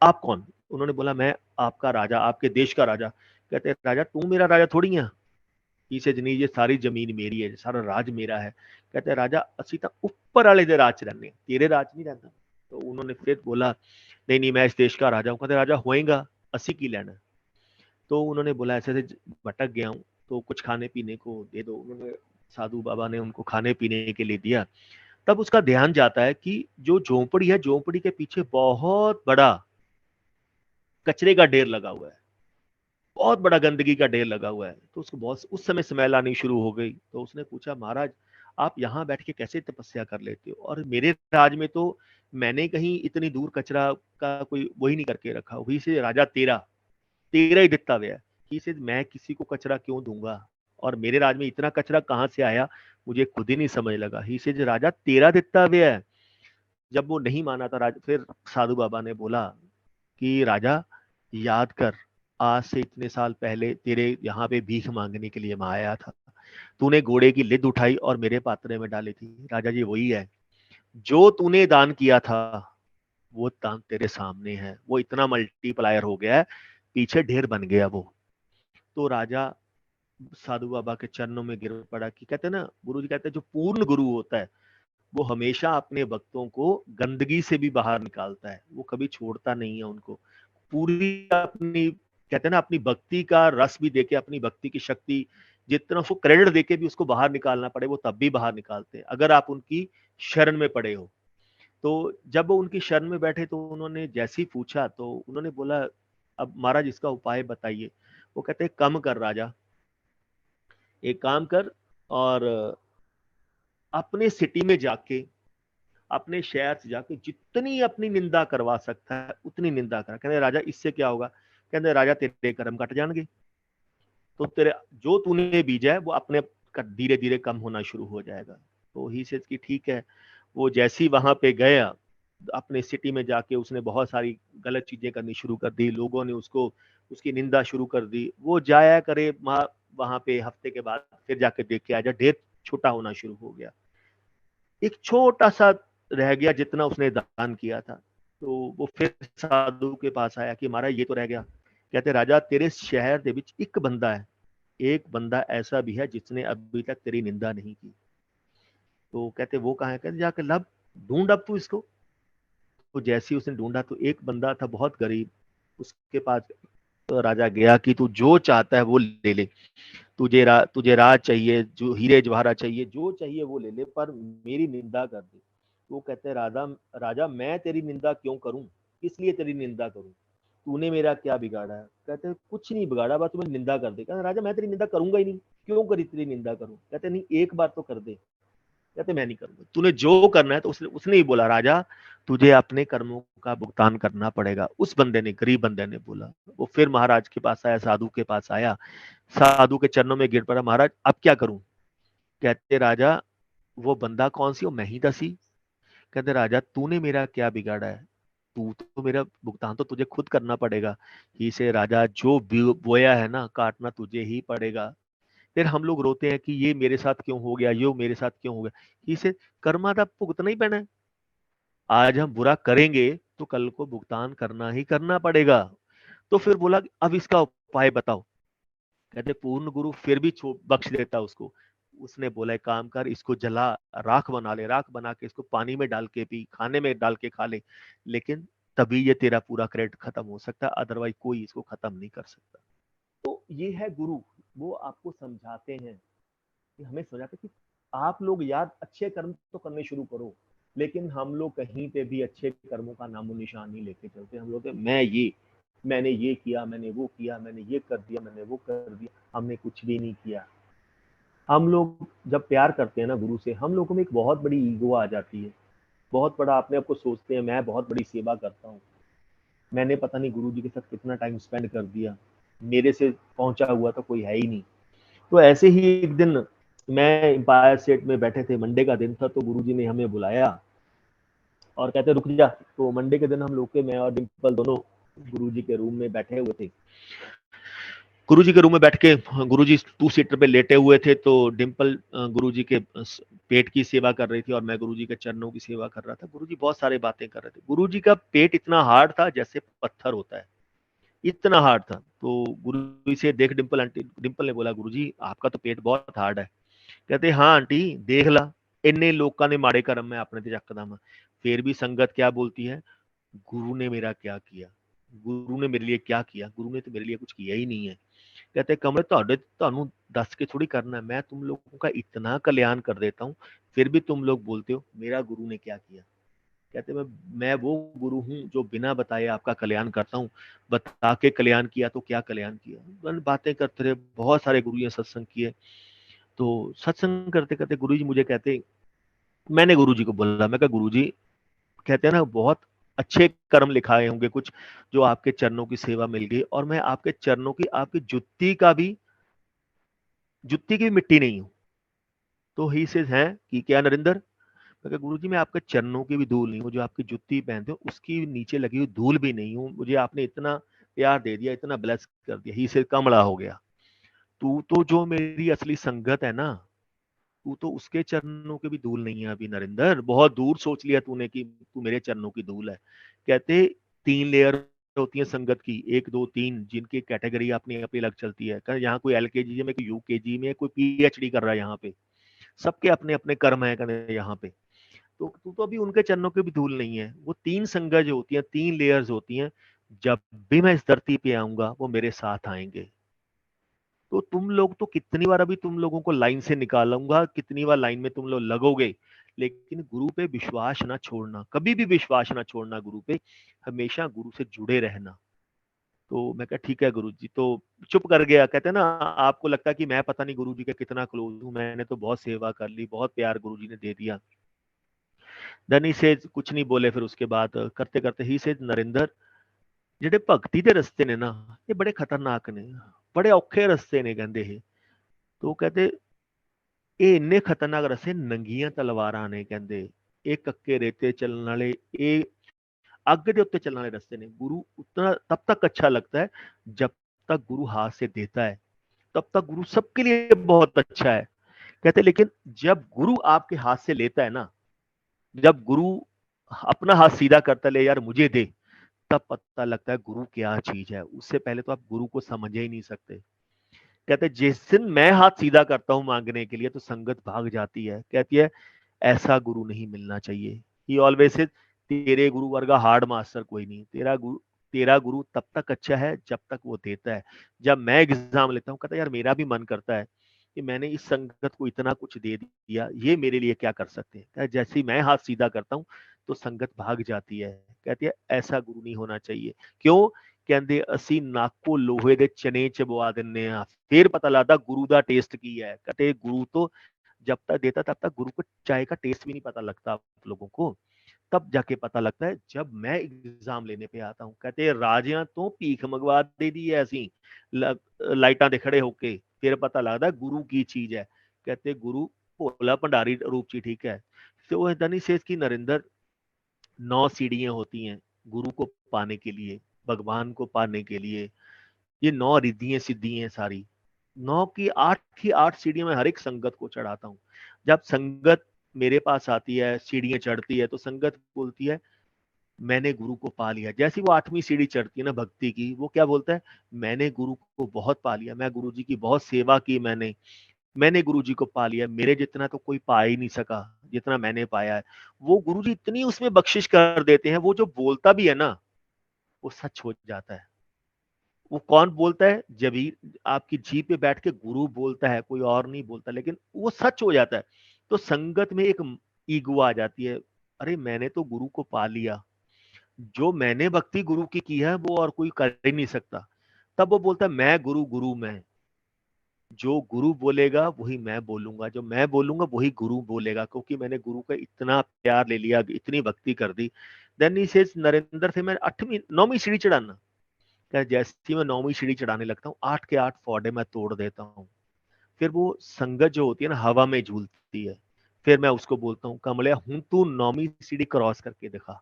आप कौन? उन्होंने बोला मैं आपका राजा, आपके देश का राजा। कहते राजा तू मेरा राजा थोड़ी है। से नहीं, ये सारी जमीन मेरी है, सारा राज मेरा है। कहते राजा असि तो ऊपर वाले दे राज रहने, तेरे राज नहीं रहता। तो उन्होंने फिर बोला नहीं नहीं मैं इस देश का राजा हूँ। कहते राजा होएगा, असी की लेना। तो उन्होंने बोला ऐसे ऐसे भटक गया हूँ, तो कुछ खाने पीने को दे दो। उन्होंने साधु बाबा ने उनको खाने पीने के लिए दिया। तब उसका ध्यान जाता है कि जो झोंपड़ी है, झोंपड़ी के पीछे बहुत बड़ा कचरे का ढेर लगा हुआ है, बहुत बड़ा गंदगी का ढेर लगा हुआ है। तो उसको बहुत उस समय स्मेल आनी शुरू हो गई। तो उसने पूछा महाराज आप यहाँ बैठ के कैसे तपस्या कर लेते हो, और मेरे राज में तो मैंने कहीं इतनी दूर कचरा का कोई वही नहीं करके रखा। वही से राजा तेरा तेरा ही दिखता हुआ है कि से मैं किसी को कचरा क्यों दूंगा, और मेरे राज में इतना कचरा कहाँ से आया मुझे खुद ही नहीं समझ लगा। ही से राजा तेरा दिखता हुआ है। जब वो नहीं माना था फिर साधु बाबा ने बोला कि राजा याद कर, आज से इतने साल पहले तेरे यहाँ पे भीख मांगने के लिए मैं आया था। तूने घोड़े की लिद उठाई और मेरे पात्रे में डाली थी। राजा जी वही है, जो तूने दान किया था वो दान तेरे सामने है, वो इतना मल्टीप्लायर हो गया है, पीछे ढेर बन गया वो। तो राजा साधु बाबा के चरणों में गिर पड़ा कि कहते ना गुरु जी कहते हैं जो पूर्ण गुरु होता है वो हमेशा अपने भक्तों को गंदगी से भी बाहर निकालता है, वो कभी छोड़ता नहीं है उनको। पूरी अपनी कहते हैं ना अपनी भक्ति का रस भी देके, अपनी भक्ति की शक्ति जितना उसको क्रेडिट देके भी उसको बाहर निकालना पड़े, वो तब भी बाहर निकालते हैं, अगर आप उनकी शरण में पड़े हो। तो जब वो उनकी शरण में बैठे तो उन्होंने जैसे ही पूछा तो उन्होंने बोला अब महाराज इसका उपाय बताइए। वो कहते हैं कम कर राजा, एक काम कर, और अपने सिटी में जाके, अपने शहर से जाके जितनी अपनी निंदा करवा सकता है उतनी निंदा करा। कहते राजा इससे क्या होगा? कहते राजा तेरे कर्म कट जाएंगे, तो तेरे जो तूने बीजा है वो अपने धीरे धीरे कम होना शुरू हो जाएगा। तो ही से कि ठीक है। वो जैसी वहां पे गया, अपने सिटी में जाके उसने बहुत सारी गलत चीजें करनी शुरू कर दी, लोगों ने उसको उसकी निंदा शुरू कर दी। वो जाया करे वहां पे हफ्ते के बाद फिर जाके देख के आ जा, ढेर छोटा होना शुरू हो गया। एक छोटा सा रह गया जितना उसने दान किया था। तो वो फिर साधु के पास आया कि महाराज ये तो रह गया। कहते राजा तेरे शहर दे विच एक बंदा है, एक बंदा ऐसा भी है जिसने अभी तक तेरी निंदा नहीं की। तो कहते वो कहाँ है? कहते जाकर लब, ढूंढ अब तू इसको। तो जैसे ही उसने ढूंढा तो एक बंदा था बहुत गरीब, उसके पास तो राजा गया कि तू जो चाहता है वो ले ले, तुझे राज चाहिए, जो हीरे जवाहरा चाहिए, जो चाहिए वो ले ले, पर मेरी निंदा कर दे। तो कहते राजा राजा मैं तेरी निंदा क्यों करूं, किस लिए तेरी निंदा करूं, तूने मेरा क्या बिगाड़ा है? कहते कुछ नहीं बिगाड़ा, बस तुम्हें निंदा कर दे। कहते राजा मैं तेरी निंदा करूंगा ही नहीं, क्यों करी तेरी निंदा करूं? कहते नहीं एक बार तो कर दे। कहते मैं नहीं करूंगा, तूने जो करना है। तो उसने ही बोला राजा तुझे अपने कर्मों का भुगतान करना पड़ेगा। उस बंदे ने, गरीब बंदे ने बोला। वो फिर महाराज के पास आया, साधु के पास आया, साधु के चरणों में गिर पड़ा, महाराज अब क्या करूं? कहते राजा वो बंदा कौन सी? वो मैं ही दसी। कहते राजा तूने मेरा क्या बिगाड़ा है, तू तो मेरा भुगतान तो तुझे खुद करना पड़ेगा। ही से राजा जो बोया है ना, काटना तुझे ही पड़ेगा। फिर हम लोग रोते हैं कि ये मेरे साथ क्यों हो गया, ये मेरे साथ क्यों हो गया। ही से कर्मा था भुगतना ही पैना है। आज हम बुरा करेंगे तो कल को भुगतान करना ही करना पड़ेगा। तो फिर बोला अब इसका उपाय बताओ। कहते पूर्ण गुरु फिर भी बख्श देता उसको। उसने बोला एक काम कर, इसको जला, राख बना ले, राख बना के इसको पानी में डाल के पी, खाने में डाल के खा ले, लेकिन तभी ये तेरा पूरा क्रेडिट खत्म हो सकता है, अदरवाइज कोई इसको खत्म नहीं कर सकता। तो ये है गुरु, वो आपको समझाते हैं कि हमें समझाते कि आप लोग यार अच्छे कर्म तो करने शुरू करो, लेकिन हम लोग कहीं पे भी अच्छे कर्मों का नामो निशान नहीं लेके चलते। हम लोग मैंने ये किया, मैंने वो किया, मैंने ये कर दिया, मैंने वो कर दिया, हमने कुछ भी नहीं किया। हम लोग जब प्यार करते हैं ना गुरु से, हम लोगों में एक बहुत बड़ी ईगो आ जाती है, बहुत बड़ा अपने आप को सोचते हैं मैं बहुत बड़ी सेवा करता हूँ, मैंने पता नहीं गुरु जी के साथ कितना टाइम स्पेंड कर दिया, मेरे से पहुंचा हुआ तो कोई है ही नहीं। तो ऐसे ही एक दिन मैं एम्पायर स्टेट में बैठे थे, मंडे का दिन था, तो गुरुजी ने हमें बुलाया और कहते रुक जा। तो मंडे के दिन हम लोग के, मैं और डिम्पल दोनों गुरुजी के रूम में बैठे हुए थे। गुरुजी के रूम में बैठ के गुरुजी 2 सीटर पे लेटे हुए थे, तो डिम्पल गुरुजी के पेट की सेवा कर रही थी और मैं गुरुजी के चरणों की सेवा कर रहा था। गुरुजी बहुत सारी बातें कर रहे थे। गुरुजी का पेट इतना हार्ड था जैसे पत्थर होता है, इतना हार्ड था। तो गुरु से देख डिम्पल आंटी, डिम्पल ने बोला गुरुजी आपका तो पेट बहुत हार्ड है। कहते हाँ आंटी देख ला, इन्ने लोगों ने माड़े कर्म में अपने ते चकदम, फिर भी संगत क्या बोलती है, गुरु ने मेरा क्या किया, गुरु ने मेरे लिए क्या किया, गुरु ने तो मेरे लिए कुछ किया ही नहीं है। कहते कमरे ਤੁਹਾਨੂੰ दस के थोड़ी करना है, मैं तुम लोगों का इतना कल्याण कर देता हूँ, फिर भी तुम लोग बोलते हो मेरा गुरु ने क्या किया। कहते मैं वो गुरु हूँ जो बिना बताए आपका कल्याण करता हूँ, बता के कल्याण किया तो क्या कल्याण किया। बातें करते रहे, बहुत सारे गुरु सत्संग किए। तो सत्संग करते करते गुरु जी मुझे कहते, मैंने गुरु जी को बोला, मैं कहा गुरु जी कहते हैं ना बहुत अच्छे कर्म लिखाए होंगे कुछ, जो आपके चरणों की सेवा मिल गई, और मैं आपके चरणों की, आपकी जुत्ती की भी मिट्टी नहीं हूँ। तो ही से है कि क्या नरेंद्र, मैं कहा गुरु जी मैं आपके चरणों की भी धूल नहीं हूँ, जो आपकी जुत्ती पहनते हो उसकी नीचे लगी हुई धूल भी नहीं हूँ, मुझे आपने इतना प्यार दे दिया, इतना ब्लेस कर दिया। ही से कमला हो गया, तू तो जो मेरी असली संगत है ना, तू तो उसके चरणों के भी धूल नहीं है अभी नरेंद्र, बहुत दूर सोच लिया तूने कि तू मेरे चरणों की धूल है। कहते 3 लेयर होती है संगत की, 1 2 3, जिनकी कैटेगरी अपनी अपनी अलग चलती है। यहाँ कोई LKG में, कोई UKG में, कोई PhD कर रहा है, यहाँ पे सबके अपने अपने कर्म है कहते यहाँ पे। तो तू तो अभी उनके चरणों की भी धूल नहीं है। वो 3 संगत जो होती है, 3 लेयर्स होती हैं, जब भी मैं इस धरती पे आऊंगा वो मेरे साथ आएंगे। तो तुम लोग तो कितनी बार अभी तुम लोगों को लाइन से निकालूंगा, कितनी बार लाइन में तुम लोग लगोगे, लेकिन गुरु पे विश्वास ना छोड़ना, कभी भी विश्वास ना छोड़ना गुरु पे, हमेशा गुरु से जुड़े रहना। तो मैं कहा ठीक है गुरु जी। तो चुप कर गया। कहते हैं ना आपको लगता है कि मैं पता नहीं गुरु जी का कितना क्लोज हूँ, मैंने तो बहुत सेवा कर ली, बहुत प्यार गुरु जी ने दे दिया। धनी से कुछ नहीं बोले। फिर उसके बाद करते करते ही से नरेंद्र, ਜਿਹੜੇ ਭਗਤੀ ਦੇ ਰਸਤੇ ਨੇ ਨਾ, ਇਹ ਬੜੇ ਖਤਰਨਾਕ ਨੇ, ਬੜੇ ਔਖੇ ਰਸਤੇ ਨੇ ਕਹਿੰਦੇ ਇਹ। तो कहते ਇਹ ਇੰਨੇ ਖਤਰਨਾਕ ਰਸਤੇ, ਨੰਗੀਆਂ ਤਲਵਾਰਾਂ ਨੇ ਕਹਿੰਦੇ, ਇਹ ਕੱਕੇ ਰੇਤੇ ਚੱਲਣ ਵਾਲੇ, ਇਹ ਅੱਗ ਦੇ ਉੱਤੇ ਚੱਲਣ ਵਾਲੇ रस्ते ने। गुरु उतना तब तक अच्छा लगता है जब तक गुरु हाथ से देता है, तब तक गुरु सबके लिए बहुत अच्छा है। कहते लेकिन जब गुरु आपके हाथ से लेता है ना, जब गुरु अपना हाथ सीधा करता ले यार मुझे दे, तब पता लगता है गुरु क्या चीज है। उससे पहले तो आप गुरु को समझ ही नहीं सकते। कहते हैं जिस दिन मैं हाथ सीधा करता हूँ मांगने के लिए तो संगत भाग जाती है। कहती है ऐसा गुरु नहीं मिलना चाहिए। ही ऑलवेज से तेरे गुरु वर्गा हार्ड मास्टर कोई नहीं। तेरा गुरु तब तक अच्छा है जब तक वो देता है। जब मैं एग्जाम लेता हूँ कहता है यार मेरा भी मन करता है कि मैंने इस संगत को इतना कुछ दे दिया, ये मेरे लिए क्या कर सकते हैं। कहता है, जैसे ही मैं हाथ सीधा करता हूँ तो संगत भाग जाती है। कहती है ऐसा गुरु नहीं होना चाहिए। क्यों? ਕਹਿੰਦੇ ਅਸੀਂ ਨਾਕੋ ਲੋਹੇ ਦੇ ਚਨੇ ਚਬਵਾ ਦਿੰਨੇ ਆ, फिर पता लगता गुरु का टेस्ट की है। कहते गुरु तो जब तक देता तब तक गुरु को चाय का टेस्ट भी नहीं पता लगता आप लोगों को। तब जाके पता लगता है जब मैं एग्जाम लेने पे आता हूँ। कहते राजियां तो भीख मंगवा दे दी है ਅਸੀਂ लाइटा दे खड़े होके, फिर पता लगता है गुरु की चीज है। कहते गुरु भोला भंडारी रूप ची ठीक है। तो वो नहीं से कि नरेंद्र 9 सीढ़ियां होती हैं गुरु को पाने के लिए, भगवान को पाने के लिए। ये 9 रिद्धियां सिद्धियां सारी 9 की 8 सीढ़ियां मैं हर एक संगत को चढ़ाता हूँ। जब संगत मेरे पास आती है, सीढ़ियां चढ़ती है, तो संगत बोलती है मैंने गुरु को पा लिया। जैसी वो 8वीं सीढ़ी चढ़ती है ना भक्ति की, वो क्या बोलता है मैंने गुरु को बहुत पा लिया, मैं गुरु जी की बहुत सेवा की, मैंने गुरु जी को पा लिया, मेरे जितना तो कोई पा ही नहीं सका जितना मैंने पाया है। वो गुरु जी इतनी उसमें बख्शिश कर देते हैं, वो जो बोलता भी है ना वो सच हो जाता है। वो कौन बोलता है? जब ही आपकी जीभ पे बैठ के गुरु बोलता है, कोई और नहीं बोलता, लेकिन वो सच हो जाता है। तो संगत में एक ईगो आ जाती है, अरे मैंने तो गुरु को पा लिया, जो मैंने भक्ति गुरु की है वो और कोई कर ही नहीं सकता। तब वो बोलता है मैं गुरु, गुरु मैं, जो गुरु बोलेगा वही मैं बोलूंगा, जो मैं बोलूंगा वही गुरु बोलेगा, क्योंकि मैंने गुरु का इतना प्यार ले लिया, इतनी भक्ति कर दी। देन ही सेज नरेंद्र से मैं 8वीं 9वीं सीढ़ी चढ़ाना। क्या जैसे ही मैं 9वीं सीढ़ी चढ़ाने लगता हूँ 8 के 8 फौड़े मैं तोड़ देता हूँ। फिर वो संगत जो होती है ना हवा में झूलती है। फिर मैं उसको बोलता हूँ कमलिया हूं तू 9वीं सीढ़ी क्रॉस करके दिखा।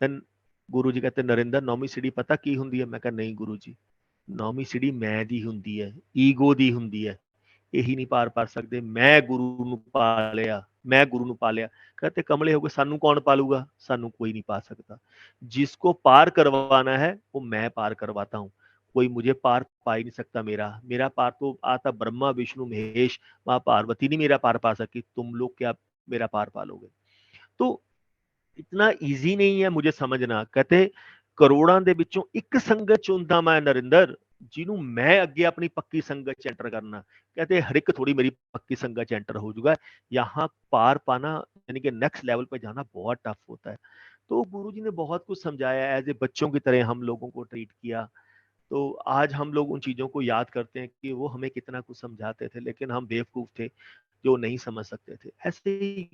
देन गुरु जी कहते नरेंद्र 9वीं सीढ़ी पता की हुंदी है? मैं कहा नहीं गुरु जी, 9वीं सीढ़ी मैं दी हुंदी है, ईगो दी हुंदी है, यही नहीं पार पा सकते। मैं गुरु ਨੂੰ ਪਾ ਲਿਆ, मैं गुरु ਨੂੰ ਪਾ ਲਿਆ। कहते कमले हो गए, सानू कौन पालूगा? सानू कोई नहीं पा सकता। जिसको पार करवाना है वो मैं पार करवाता हूँ, कोई मुझे पार पा ही नहीं सकता। मेरा पार तो आता ब्रह्मा विष्णु महेश माँ पार्वती नहीं मेरा पार पा सकी, तुम लोग क्या मेरा पार पालोगे? तो इतना ईजी नहीं है मुझे समझना। कहते ਕਰੋੜਾਂ ਦੇ ਵਿੱਚੋਂ ਇੱਕ ਸੰਗਤ ਚੁਣਦਾ ਮੈਂ ਨਰਿੰਦਰ, ਜਿਹਨੂੰ ਮੈਂ ਅੱਗੇ अपनी पक्की संगत च एंटर करना। कहते हर एक थोड़ी मेरी पक्की संगत च एंटर हो जाऊगा। यहाँ पार पाना यानी कि नेक्स्ट लेवल पे जाना बहुत टफ होता है। तो गुरु जी ने बहुत कुछ समझाया, एज ए बच्चों की तरह हम लोगों को ट्रीट किया। तो आज हम लोग उन चीजों को याद करते हैं कि वो हमें कितना कुछ समझाते थे, लेकिन हम बेवकूफ थे जो नहीं समझ सकते थे। ऐसे ही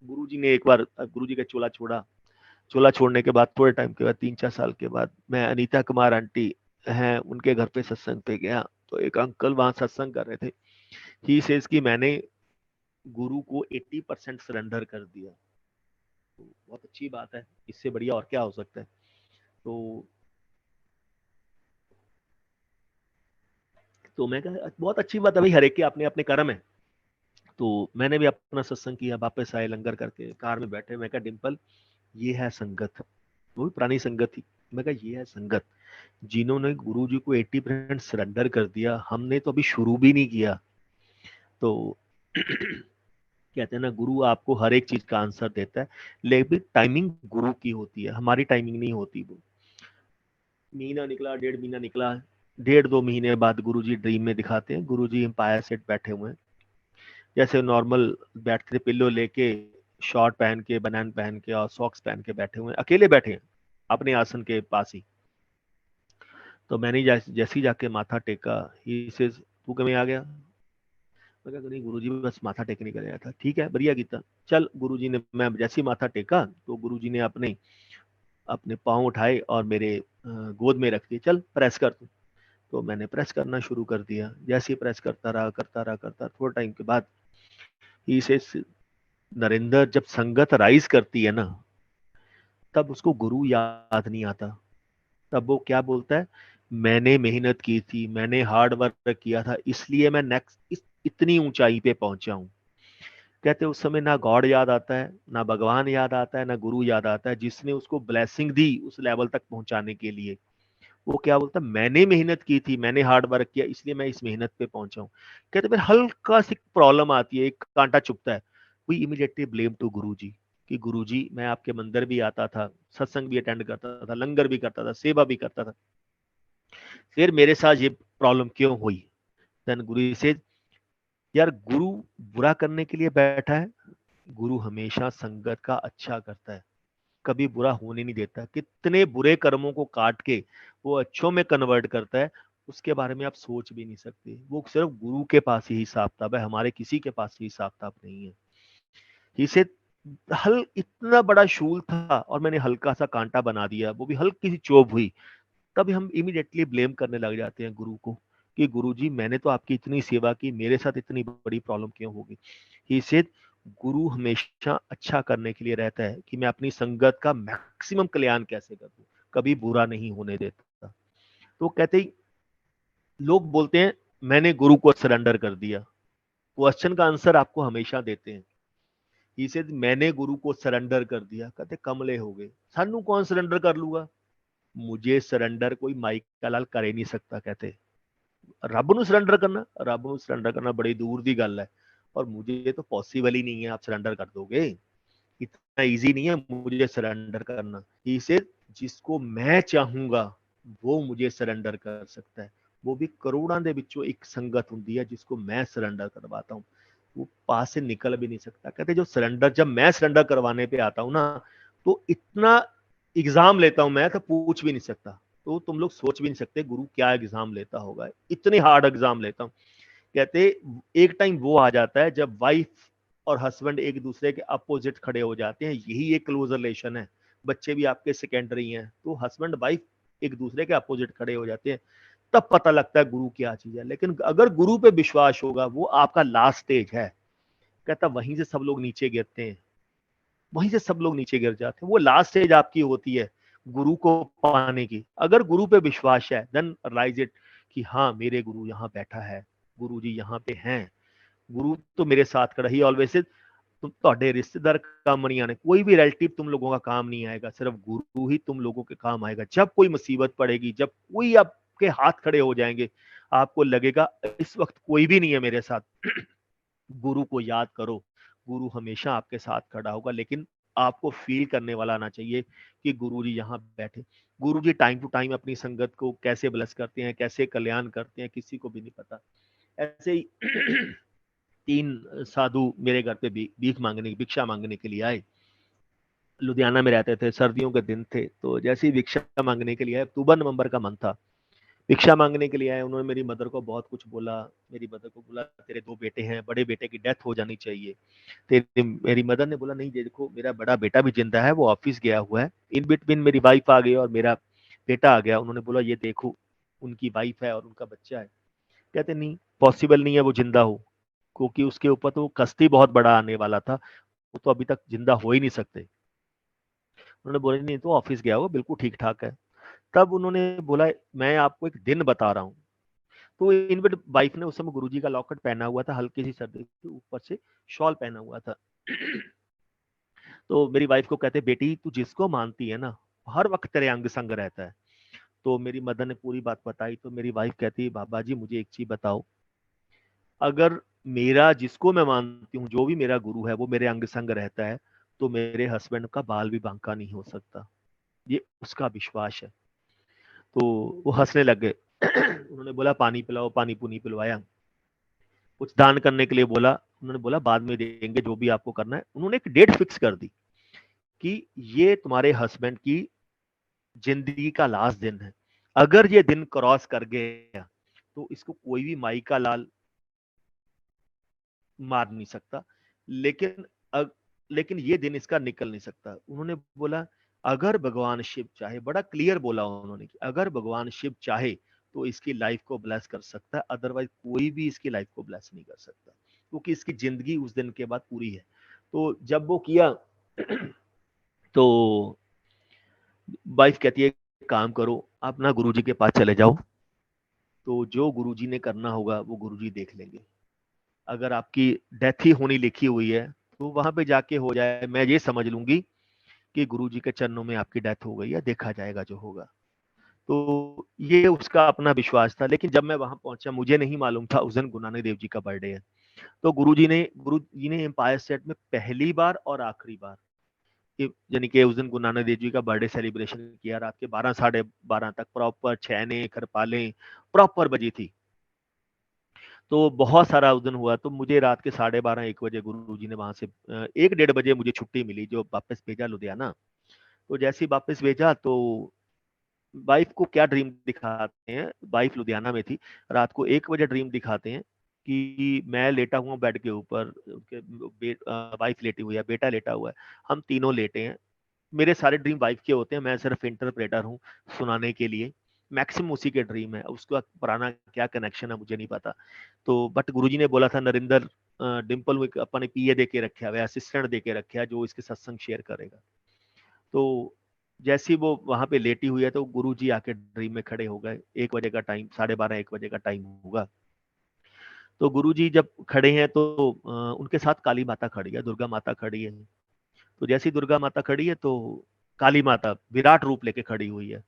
गुरु जी ने एक बार गुरु जी का चोला छोड़ा। चोला छोड़ने के बाद थोड़े टाइम के बाद 3-4 साल के बाद मैं अनीता कुमार आंटी हैं उनके घर पे सत्संग पे गया। तो एक अंकल वहां सत्संग कर रहे थे। ही सेज कि मैंने गुरु को 80% सरेंडर कर दिया। तो बहुत अच्छी बात है, इससे बढ़िया और क्या हो सकता है। तो मैं कहा बहुत अच्छी बात है भाई, हर एक के अपने अपने कर्म है। तो मैंने भी अपना सत्संग किया, वापस आए लंगर करके कार में बैठे। मैं कहा डिम्पल ये है संगत, वो भी पुरानी संगत थी। मैं कहा ये है संगत जिन्होंने गुरु जी को 80% सरेंडर कर दिया, हमने तो अभी शुरू भी नहीं किया। तो कहते हैं ना गुरु आपको हर एक चीज का आंसर देता है, लेकिन टाइमिंग गुरु की होती है, हमारी टाइमिंग नहीं होती। वो महीना निकला, 1.5 महीना निकला, 1.5-2 महीने बाद गुरु जी ड्रीम में दिखाते हैं। गुरु जी एम्पायर सेट बैठे हुए हैं, जैसे नॉर्मल बैठते थे, पिल्लो लेके, शॉर्ट पहन के, बनान पहन के और सॉक्स पहन के बैठे हुए हैं, अकेले बैठे हैं अपने आसन के पास ही। तो मैंने जैसे ही जाके माथा टेका, ही से तू कभी आ गया? मैं कहा नहीं गुरुजी बस माथा टेकने के गया था। ठीक है बढ़िया गीता, चल। गुरुजी ने, मैं जैसे ही माथा टेका तो गुरुजी ने अपने अपने पाँव उठाए और मेरे गोद में रख दिए, चल प्रेस कर तू। तो मैंने प्रेस करना शुरू कर दिया। जैसे ही प्रेस करता रहा थोड़ा टाइम के बाद ही से नरेंद्र जब संगत राइज करती है ना तब उसको गुरु याद नहीं आता। तब वो क्या बोलता है, मैंने मेहनत की थी, मैंने हार्ड वर्क किया था, इसलिए मैं नेक्स्ट इतनी ऊंचाई पे पहुंचा हूं। कहते उस समय ना गॉड याद आता है, ना भगवान याद आता है, ना गुरु याद आता है जिसने उसको ब्लेसिंग दी उस लेवल तक पहुंचाने के लिए। वो क्या बोलता, मैंने मेहनत की थी, मैंने हार्ड वर्क किया, इसलिए मैं इस मेहनत पे पहुंचा हूँ। कहते फिर हल्का सी प्रॉब्लम आती है, एक कांटा चुभता है, वी इमीडिएटली ब्लेम टू गुरु जी कि गुरु जी मैं आपके मंदिर भी आता था, सत्संग भी अटेंड करता था, लंगर भी करता था, सेवा भी करता था, फिर मेरे साथ ये प्रॉब्लम क्यों हुई। देन गुरु से, यार गुरु बुरा करने के लिए बैठा है? गुरु हमेशा संगत का अच्छा करता है, कभी बुरा होने नहीं देता। कितने बुरे कर्मों को काट के वो अच्छों में कन्वर्ट करता है, उसके बारे में आप सोच भी नहीं सकते। वो सिर्फ गुरु के पास ही हिसाब किताब है, हमारे किसी के पास ही हिसाब किताब नहीं है। इसे हल इतना बड़ा शूल था और मैंने हल्का सा कांटा बना दिया, वो भी हल्की सी चोभ हुई, तब हम इमीडिएटली ब्लेम करने लग जाते हैं गुरु को कि गुरु जी मैंने तो आपकी इतनी सेवा की, मेरे साथ इतनी बड़ी प्रॉब्लम क्यों होगी। ही सेड गुरु हमेशा अच्छा करने के लिए रहता है कि मैं अपनी संगत का मैक्सिमम कल्याण कैसे कर दूं, कभी बुरा नहीं होने देता। तो कहते ही लोग बोलते हैं मैंने गुरु को सरेंडर कर दिया, क्वेश्चन का आंसर आपको हमेशा देते हैं। ही सेड मैंने गुरु को सरेंडर कर दिया, कहते कमले हो गए, सानू कौन सरेंडर कर लूगा। मुझे सरेंडर कोई माइक का लाल कर ही नहीं सकता। कहते ਰੱਬ ਨੂੰ ਸਰੈਂਡਰ ਕਰਨਾ ਬੜੀ ਦੂਰ ਦੀ ਗੱਲ है और मुझे तो पॉसिबल ही नहीं है आप सरेंडर कर दोगे, इतना इजी नहीं है मुझे सरेंडर करना। इसे जिसको मैं चाहूंगा वो मुझे सरेंडर कर सकता है, वो भी करोड़ों ਦੇ ਵਿੱਚੋਂ एक संगत ਹੁੰਦੀ है जिसको मैं सरेंडर करवाता हूँ, वो पास से निकल भी नहीं सकता। कहते जो सरेंडर, जब मैं सरेंडर करवाने पे आता हूँ ना, तो इतना एग्जाम लेता हूं मैं तो पूछ भी नहीं सकता। तो तुम लोग सोच भी नहीं सकते गुरु क्या एग्जाम लेता होगा, इतनी हार्ड एग्जाम लेता हूँ। कहते एक टाइम वो आ जाता है जब वाइफ और हस्बैंड एक दूसरे के अपोजिट खड़े हो जाते हैं, यही एक क्लोज रिलेशन है, बच्चे भी आपके सेकेंडरी हैं, तो हस्बैंड वाइफ एक दूसरे के अपोजिट खड़े हो जाते हैं, तब पता लगता है गुरु क्या चीज है। लेकिन अगर गुरु पे विश्वास होगा, वो आपका लास्ट स्टेज है। कहता वहीं से सब लोग नीचे गिरते हैं, वहीं से सब लोग नीचे गिर जाते हैं, वो लास्ट स्टेज आपकी होती है गुरु को पाने की। अगर गुरु पे विश्वास है देन रियलाइज इट कि हाँ मेरे गुरु यहाँ बैठा है, गुरु जी यहाँ पे हैं, गुरु तो मेरे साथ खड़ा ही ऑलवेज। तुम ਤੁਹਾਡੇ रिश्तेदार काम नहीं आने, कोई भी रिलेटिव तुम लोगों का काम नहीं आएगा, सिर्फ गुरु ही तुम लोगों के काम आएगा। जब कोई मुसीबत पड़ेगी, जब कोई आपके हाथ खड़े हो जाएंगे, आपको लगेगा इस वक्त कोई भी नहीं है मेरे साथ, गुरु को याद करो, गुरु हमेशा आपके साथ खड़ा होगा। लेकिन आपको फील करने वाला आना चाहिए कि गुरु जी यहाँ बैठे। गुरु जी टाइम टू टाइम अपनी संगत को कैसे ब्लेस करते हैं, कैसे कल्याण करते हैं, किसी को भी नहीं पता। ऐसे ही 3 साधु मेरे घर पे भीख मांगने, भिक्षा मांगने के लिए आए। लुधियाना में रहते थे, सर्दियों के दिन थे, तो जैसे ही भिक्षा मांगने के लिए आए, अक्टूबर नवंबर का मंथ था, भिक्षा मांगने के लिए आए। उन्होंने मेरी मदर को बहुत कुछ बोला। मेरी मदर को बोला तेरे 2 बेटे हैं, बड़े बेटे की डेथ हो जानी चाहिए। तेरी मेरी मदर ने बोला नहीं देखो मेरा बड़ा बेटा भी जिंदा है, वो ऑफिस गया हुआ है। इन बिटवीन मेरी वाइफ आ गई और मेरा बेटा आ गया। उन्होंने बोला ये देखो उनकी वाइफ है और उनका बच्चा है। कहते नहीं पॉसिबल नहीं है वो जिंदा हो, क्योंकि उसके ऊपर तो कष्ट बहुत बड़ा आने वाला था, वो तो अभी तक जिंदा हो ही नहीं सकते। उन्होंने बोला नहीं तो ऑफिस गया होगा, बिल्कुल ठीक ठाक है। तब उन्होंने बोला मैं आपको एक दिन बता रहा हूँ। तो इनविट वाइफ ने उस समय गुरुजी का लॉकेट पहना हुआ था, हल्की सी सर्दी के ऊपर से शॉल पहना हुआ था। तो मेरी वाइफ को कहते बेटी तू जिसको मानती है ना, हर वक्त तेरे अंग संग रहता है। तो मेरी मदर ने पूरी बात बताई। तो मेरी वाइफ कहती बाबा जी मुझे एक चीज बताओ, अगर मेरा जिसको मैं मानती हूँ, जो भी मेरा गुरु है वो मेरे अंग संग रहता है, तो मेरे हस्बैंड का बाल भी बांका नहीं हो सकता, ये उसका विश्वास है। तो वो हंसने लग गए। उन्होंने बोला पानी पिलाओ, पानी पुनी पिलवाया, कुछ दान करने के लिए बोला। उन्होंने बोला बाद में देंगे जो भी आपको करना है। उन्होंने एक डेट फिक्स कर दी कि ये तुम्हारे हस्बैंड की जिंदगी का लास्ट दिन है, अगर ये दिन क्रॉस कर गया तो इसको कोई भी माई का लाल मार नहीं सकता, लेकिन लेकिन ये दिन इसका निकल नहीं सकता। उन्होंने बोला अगर भगवान शिव चाहे, बड़ा क्लियर बोला उन्होंने कि अगर भगवान शिव चाहे तो इसकी लाइफ को ब्लेस कर सकता है, अदरवाइज कोई भी इसकी लाइफ को ब्लेस नहीं कर सकता, क्योंकि इसकी जिंदगी उस दिन के बाद पूरी है। तो जब वो किया तो वाइफ कहती है काम करो आप ना गुरुजी के पास चले जाओ, तो जो गुरुजी ने करना होगा वो गुरुजी देख लेंगे। अगर आपकी डेथ ही होनी लिखी हुई है तो वहां पे जाके हो जाए, मैं ये समझ लूंगी कि गुरुजी के चरणों में आपकी डेथ हो गई है, देखा जाएगा जो होगा। तो ये उसका अपना विश्वास था। लेकिन जब मैं वहां पहुंचा, मुझे नहीं मालूम था उस दिन गुरु नानक देव जी का बर्थडे है। तो गुरुजी ने एम्पायर स्टेट में पहली बार और आखिरी बार, यानी कि उस दिन गुरु नानक देव जी का बर्थडे सेलिब्रेशन किया। रात के 12 साढ़े 12 तक प्रॉपर छैने खरपालें प्रॉपर बजी थी। तो बहुत सारा उस दिन हुआ। तो मुझे रात के 12:30-1 बजे गुरुजी ने वहां से 1-1:30 बजे मुझे छुट्टी मिली, जो वापस भेजा लुधियाना। तो जैसे ही वापस भेजा तो वाइफ को क्या ड्रीम दिखाते हैं, वाइफ लुधियाना में थी, रात को 1 बजे ड्रीम दिखाते हैं कि मैं लेटा हुआ बेड के ऊपर, वाइफ लेटी हुई है, बेटा लेटा हुआ है, हम तीनों लेटे हैं। मेरे सारे ड्रीम वाइफ के होते हैं, मैं सिर्फ इंटरप्रेटर हूँ सुनाने के लिए। मैक्सिमम उसी के ड्रीम है, उसका पुराना क्या कनेक्शन है मुझे नहीं पता। तो बट गुरुजी ने बोला था नरेंद्र, डिम्पल को अपने पीए दे के रखा है, असिस्टेंट दे के रखा है, जो इसके सत्संग शेयर करेगा। तो जैसी वो वहां पे लेटी हुई है तो गुरुजी आके ड्रीम में खड़े हो गए। 1 बजे का टाइम, 12:30-1 बजे का टाइम होगा। तो गुरुजी जब खड़े हैं तो उनके साथ काली माता खड़ी है, दुर्गा माता खड़ी है। तो जैसी दुर्गा माता खड़ी है तो काली माता विराट रूप लेके खड़ी हुई है।